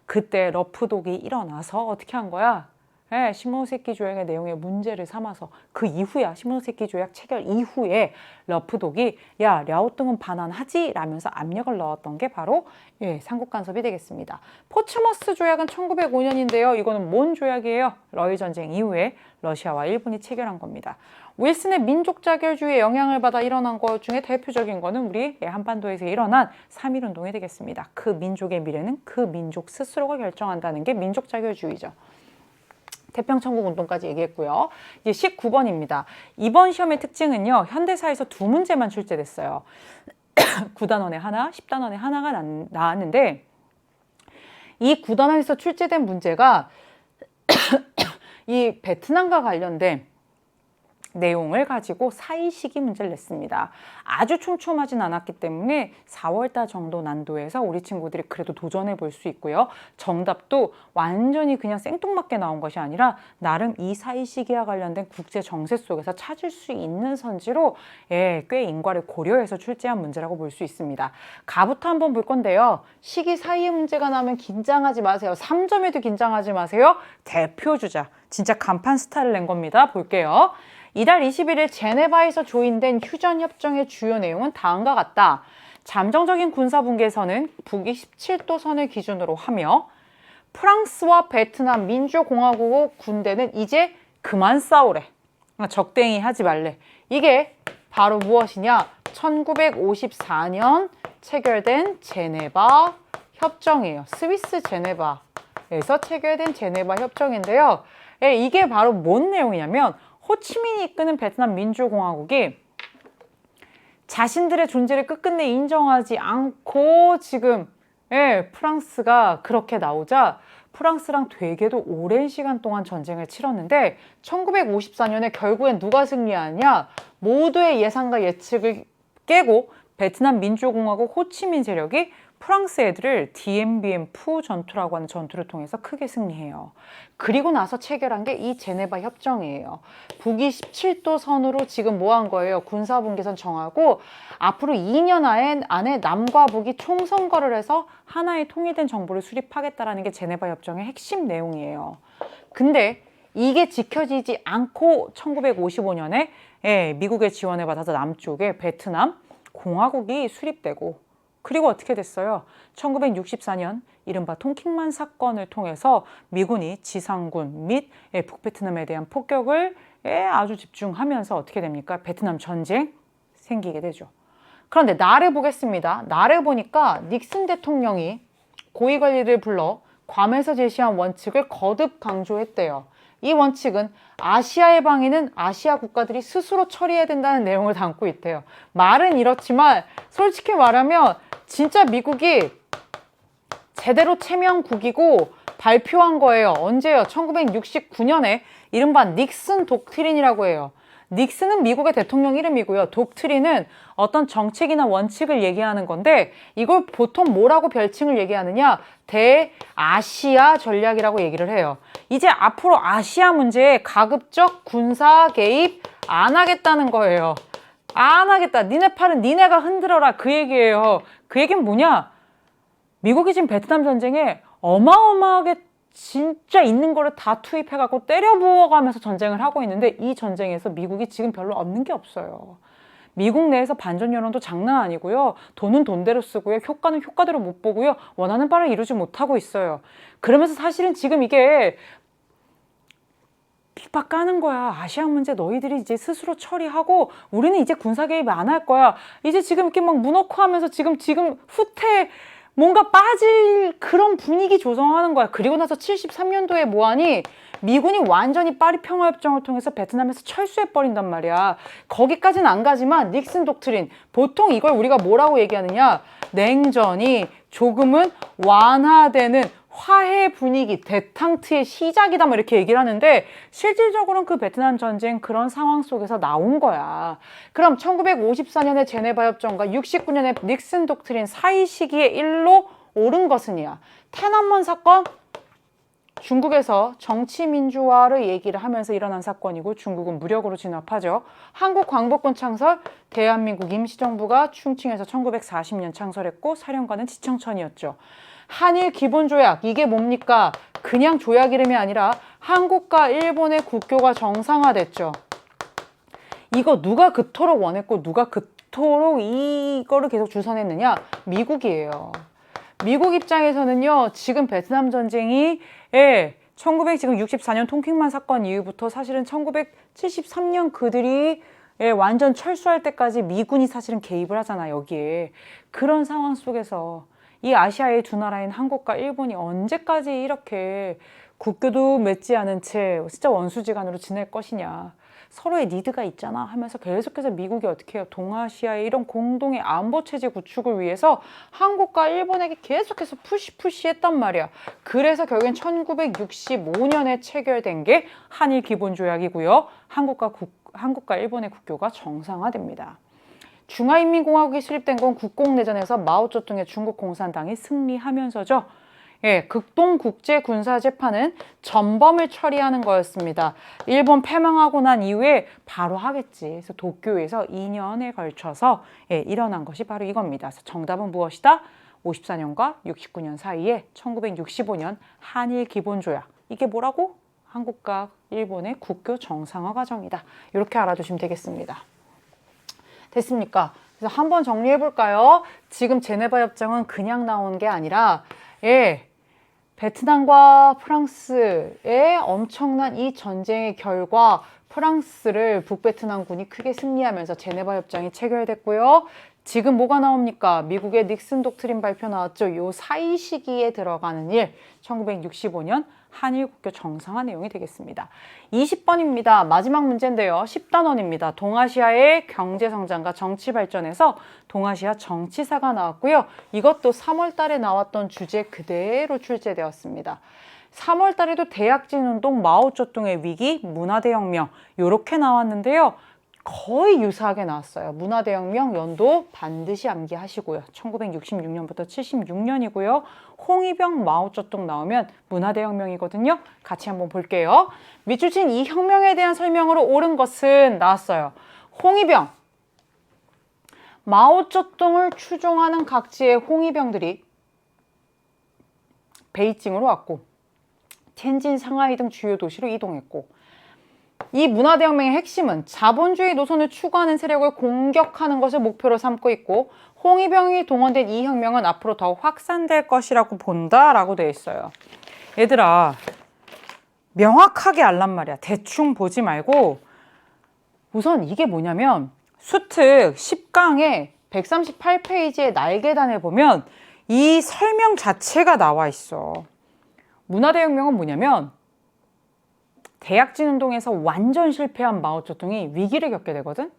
그때 러프독이 일어나서 어떻게 한 거야? 시모노세키 조약의 내용에 문제를 삼아서 그 이후야. 시모노세키 조약 체결 이후에 러프독이 야 랴오뚱은 반환하지 라면서 압력을 넣었던 게 바로 삼국간섭이 되겠습니다. 포츠머스 조약은 1905년인데요. 이거는 뭔 조약이에요? 러일 전쟁 이후에 러시아와 일본이 체결한 겁니다. 윌슨의 민족 자결주의에 영향을 받아 일어난 것 중에 대표적인 거는 우리 한반도에서 일어난 3.1운동이 되겠습니다. 그 민족의 미래는 그 민족 스스로가 결정한다는 게 민족 자결주의죠. 태평천국운동까지 얘기했고요. 이제 19번입니다. 이번 시험의 특징은요. 현대사에서 두 문제만 출제됐어요. 9단원에 하나, 10단원에 하나가 나왔는데 이 9단원에서 출제된 문제가 이 베트남과 관련된 내용을 가지고 사이시기 문제를 냈습니다. 아주 촘촘하진 않았기 때문에 4월달 정도 난도에서 우리 친구들이 그래도 도전해 볼 수 있고요. 정답도 완전히 그냥 생뚱맞게 나온 것이 아니라 나름 이 사이시기와 관련된 국제 정세 속에서 찾을 수 있는 선지로 꽤 인과를 고려해서 출제한 문제라고 볼 수 있습니다. 가부터 한번 볼 건데요. 시기 사이의 문제가 나오면 긴장하지 마세요. 3점에도 긴장하지 마세요. 대표 주자. 진짜 간판 스타일을 낸 겁니다. 볼게요. 이달 21일 제네바에서 조인된 휴전협정의 주요 내용은 다음과 같다. 잠정적인 군사분계선은 북위 17도 선을 기준으로 하며 프랑스와 베트남 민주공화국 군대는 이제 그만 싸우래. 적대행위 하지 말래. 이게 바로 무엇이냐? 1954년 체결된 제네바 협정이에요. 스위스 제네바 에서 체결된 제네바 협정인데요. 예, 이게 바로 뭔 내용이냐면 호치민이 이끄는 베트남 민주공화국이 자신들의 존재를 끝끝내 인정하지 않고 지금 프랑스가 그렇게 나오자 프랑스랑 되게도 오랜 시간 동안 전쟁을 치렀는데 1954년에 결국엔 누가 승리하냐? 모두의 예상과 예측을 깨고 베트남 민주공화국 호치민 세력이 프랑스 애들을 DMBM 푸 전투라고 하는 전투를 통해서 크게 승리해요. 그리고 나서 체결한 게 이 제네바 협정이에요. 북위 17도 선으로 지금 뭐 한 거예요? 군사분계선 정하고 앞으로 2년 안에 남과 북이 총선거를 해서 하나의 통일된 정부를 수립하겠다라는 게 제네바 협정의 핵심 내용이에요. 근데 이게 지켜지지 않고 1955년에 미국의 지원을 받아서 남쪽에 베트남 공화국이 수립되고 그리고 어떻게 됐어요? 1964년 이른바 통킹만 사건을 통해서 미군이 지상군 및 북베트남에 대한 폭격을 아주 집중하면서 어떻게 됩니까? 베트남 전쟁 생기게 되죠. 그런데 날을 보겠습니다. 날을 보니까 닉슨 대통령이 고위관리를 불러 괌에서 제시한 원칙을 거듭 강조했대요. 이 원칙은 아시아의 방위는 아시아 국가들이 스스로 처리해야 된다는 내용을 담고 있대요. 말은 이렇지만 솔직히 말하면 진짜 미국이 제대로 체면국이고 발표한 거예요. 언제요? 1969년에 이른바 닉슨 독트린이라고 해요. 닉슨은 미국의 대통령 이름이고요. 독트린은 어떤 정책이나 원칙을 얘기하는 건데 이걸 보통 뭐라고 별칭을 얘기하느냐? 대아시아 전략이라고 얘기를 해요. 이제 앞으로 아시아 문제에 가급적 군사 개입 안 하겠다는 거예요. 안 하겠다. 니네 팔은 니네가 흔들어라. 그 얘기예요. 그 얘기는 뭐냐? 미국이 지금 베트남 전쟁에 어마어마하게 진짜 있는 거를 다 투입해갖고 때려 부어가면서 전쟁을 하고 있는데 이 전쟁에서 미국이 지금 별로 얻는 게 없어요. 미국 내에서 반전 여론도 장난 아니고요. 돈은 돈대로 쓰고요. 효과는 효과대로 못 보고요. 원하는 바를 이루지 못하고 있어요. 그러면서 사실은 지금 이게 핍박 까는 거야. 아시아 문제 너희들이 이제 스스로 처리하고 우리는 이제 군사 개입 안 할 거야. 이제 지금 이렇게 막 문어코 하면서 지금 후퇴 뭔가 빠질 그런 분위기 조성하는 거야. 그리고 나서 73년도에 뭐하니? 미군이 완전히 파리 평화협정을 통해서 베트남에서 철수해버린단 말이야. 거기까지는 안 가지만 닉슨 독트린. 보통 이걸 우리가 뭐라고 얘기하느냐? 냉전이 조금은 완화되는 화해 분위기, 데탕트의 시작이다 뭐 이렇게 얘기를 하는데 실질적으로는 그 베트남 전쟁 그런 상황 속에서 나온 거야. 그럼 1954년의 제네바 협정과 69년의 닉슨 독트린 사이 시기에 일로 옳은 것은이야.天安문 사건? 중국에서 정치 민주화를 얘기를 하면서 일어난 사건이고 중국은 무력으로 진압하죠. 한국 광복군 창설, 대한민국 임시정부가 충칭에서 1940년 창설했고 사령관은 지청천이었죠. 한일 기본조약, 이게 뭡니까? 그냥 조약 이름이 아니라 한국과 일본의 국교가 정상화됐죠. 이거 누가 그토록 원했고 누가 그토록 이거를 계속 주선했느냐? 미국이에요. 미국 입장에서는요, 지금 베트남 전쟁이 1964년 통킹만 사건 이후부터 사실은 1973년 그들이 완전 철수할 때까지 미군이 사실은 개입을 하잖아, 여기에. 그런 상황 속에서 이 아시아의 두 나라인 한국과 일본이 언제까지 이렇게 국교도 맺지 않은 채 진짜 원수지간으로 지낼 것이냐. 서로의 니드가 있잖아 하면서 계속해서 미국이 어떻게 해요? 동아시아의 이런 공동의 안보체제 구축을 위해서 한국과 일본에게 계속해서 푸시했단 말이야. 그래서 결국엔 1965년에 체결된 게 한일 기본조약이고요. 한국과 일본의 국교가 정상화됩니다. 중화인민공화국이 수립된 건 국공내전에서 마오쩌둥의 중국공산당이 승리하면서죠. 극동국제군사재판은 전범을 처리하는 거였습니다. 일본 패망하고 난 이후에 바로 하겠지. 그래서 도쿄에서 2년에 걸쳐서 일어난 것이 바로 이겁니다. 그래서 정답은 무엇이다? 54년과 69년 사이에 1965년 한일 기본조약. 이게 뭐라고? 한국과 일본의 국교 정상화 과정이다. 이렇게 알아두시면 되겠습니다. 됐습니까? 그래서 한번 정리해 볼까요? 지금 제네바 협정은 그냥 나온 게 아니라 베트남과 프랑스의 엄청난 이 전쟁의 결과 프랑스를 북베트남군이 크게 승리하면서 제네바 협정이 체결됐고요. 지금 뭐가 나옵니까? 미국의 닉슨 독트린 발표 나왔죠. 요 사이 시기에 들어가는 일, 1965년 한일 국교 정상화 내용이 되겠습니다. 20번입니다. 마지막 문제인데요. 10단원입니다. 동아시아의 경제 성장과 정치 발전에서 동아시아 정치사가 나왔고요. 이것도 3월 달에 나왔던 주제 그대로 출제되었습니다. 3월 달에도 대약진 운동, 마오쩌둥의 위기, 문화대혁명 이렇게 나왔는데요. 거의 유사하게 나왔어요. 문화대혁명 연도 반드시 암기하시고요. 1966년부터 76년이고요. 홍위병, 마오쩌둥 나오면 문화대혁명이거든요. 같이 한번 볼게요. 밑줄 친 이 혁명에 대한 설명으로 옳은 것은 나왔어요. 홍위병, 마오쩌둥을 추종하는 각지의 홍위병들이 베이징으로 왔고 텐진, 상하이 등 주요 도시로 이동했고 이 문화대혁명의 핵심은 자본주의 노선을 추구하는 세력을 공격하는 것을 목표로 삼고 있고 홍위병이 동원된 이 혁명은 앞으로 더 확산될 것이라고 본다라고 되어 있어요. 얘들아, 명확하게 알란 말이야. 대충 보지 말고 우선 이게 뭐냐면 수특 10강의 138페이지의 날계단에 보면 이 설명 자체가 나와 있어. 문화대혁명은 뭐냐면 대약진 운동에서 완전 실패한 마오쩌둥이 위기를 겪게 되거든?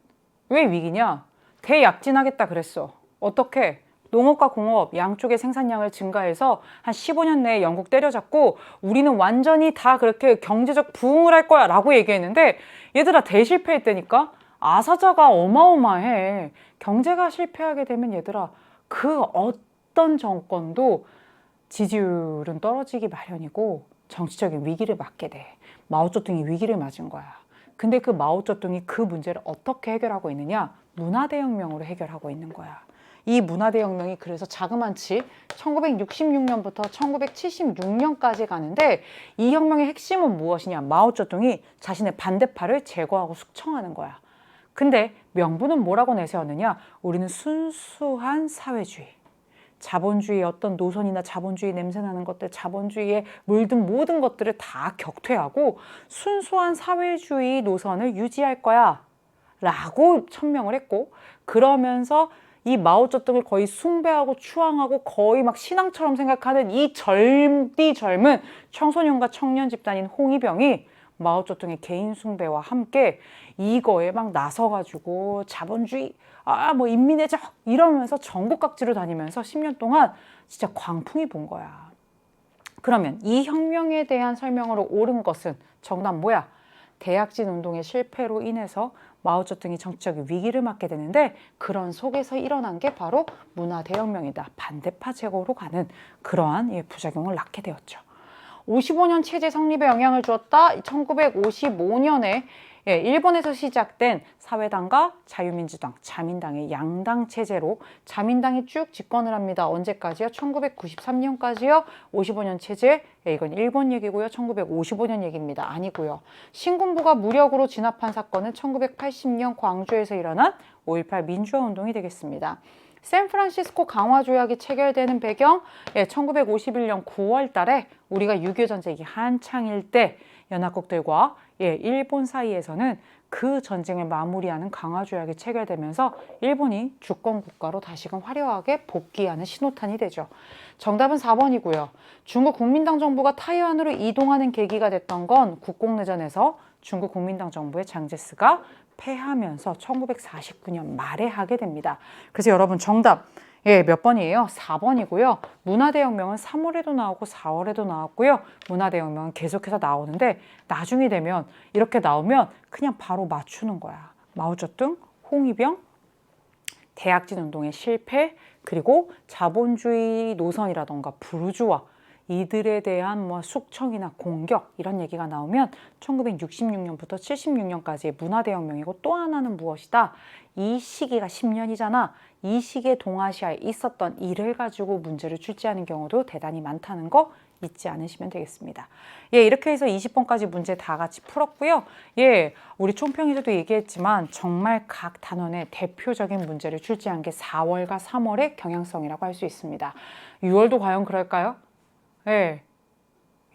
왜 위기냐? 대약진하겠다 그랬어. 어떻게? 농업과 공업 양쪽의 생산량을 증가해서 한 15년 내에 영국 때려잡고 우리는 완전히 다 그렇게 경제적 부흥을 할 거야 라고 얘기했는데 얘들아 대실패했다니까? 아사자가 어마어마해. 경제가 실패하게 되면 얘들아 그 어떤 정권도 지지율은 떨어지기 마련이고 정치적인 위기를 맞게 돼. 마오쩌둥이 위기를 맞은 거야. 근데 그 마오쩌둥이 그 문제를 어떻게 해결하고 있느냐? 문화대혁명으로 해결하고 있는 거야. 이 문화대혁명이 그래서 자그만치 1966년부터 1976년까지 가는데 이 혁명의 핵심은 무엇이냐? 마오쩌둥이 자신의 반대파를 제거하고 숙청하는 거야. 근데 명분은 뭐라고 내세웠느냐? 우리는 순수한 사회주의. 자본주의의 어떤 노선이나 자본주의 냄새나는 것들, 자본주의에 물든 모든 것들을 다 격퇴하고 순수한 사회주의 노선을 유지할 거야 라고 천명을 했고 그러면서 이 마오쩌둥을 거의 숭배하고 추앙하고 거의 막 신앙처럼 생각하는 이 젊디 젊은 청소년과 청년 집단인 홍위병이 마오쩌둥의 개인 숭배와 함께 이거에 막 나서가지고 자본주의 뭐 인민의 적 이러면서 전국 각지로 다니면서 10년 동안 진짜 광풍이 본 거야. 그러면 이 혁명에 대한 설명으로 옳은 것은 정답 뭐야? 대약진 운동의 실패로 인해서 마오쩌둥이 정치적 위기를 맞게 되는데 그런 속에서 일어난 게 바로 문화대혁명이다. 반대파 제거로 가는 그러한 부작용을 낳게 되었죠. 55년 체제 성립에 영향을 주었다. 1955년에 일본에서 시작된 사회당과 자유민주당, 자민당의 양당 체제로 자민당이 쭉 집권을 합니다. 언제까지요? 1993년까지요. 55년 체제, 이건 일본 얘기고요. 1955년 얘기입니다. 아니고요. 신군부가 무력으로 진압한 사건은 1980년 광주에서 일어난 5.18 민주화 운동이 되겠습니다. 샌프란시스코 강화 조약이 체결되는 배경, 1951년 9월 달에 우리가 6.25 전쟁이 한창일 때 연합국들과 일본 사이에서는 그 전쟁을 마무리하는 강화 조약이 체결되면서 일본이 주권 국가로 다시금 화려하게 복귀하는 신호탄이 되죠. 정답은 4번이고요. 중국 국민당 정부가 타이완으로 이동하는 계기가 됐던 건 국공내전에서 중국 국민당 정부의 장제스가 패하면서 1949년 말에 하게 됩니다. 그래서 여러분 정답 몇 번이에요? 4번이고요. 문화대혁명은 3월에도 나오고 4월에도 나왔고요. 문화대혁명은 계속해서 나오는데 나중이 되면 이렇게 나오면 그냥 바로 맞추는 거야. 마오쩌둥, 홍위병, 대약진 운동의 실패, 그리고 자본주의 노선이라던가 부르주아 이들에 대한 숙청이나 공격 이런 얘기가 나오면 1966년부터 76년까지의 문화대혁명이고 또 하나는 무엇이다? 이 시기가 10년이잖아. 이 시기에 동아시아에 있었던 일을 가지고 문제를 출제하는 경우도 대단히 많다는 거 잊지 않으시면 되겠습니다. 이렇게 해서 20번까지 문제 다 같이 풀었고요. 우리 총평에서도 얘기했지만 정말 각 단원의 대표적인 문제를 출제한 게 4월과 3월의 경향성이라고 할 수 있습니다. 6월도 과연 그럴까요?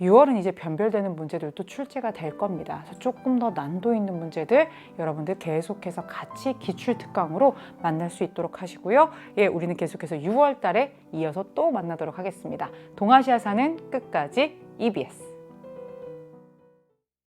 6월은 이제 변별되는 문제들도 출제가 될 겁니다. 그래서 조금 더 난도 있는 문제들 여러분들 계속해서 같이 기출특강으로 만날 수 있도록 하시고요. 예, 우리는 계속해서 6월 달에 이어서 또 만나도록 하겠습니다. 동아시아사는 끝까지 EBS.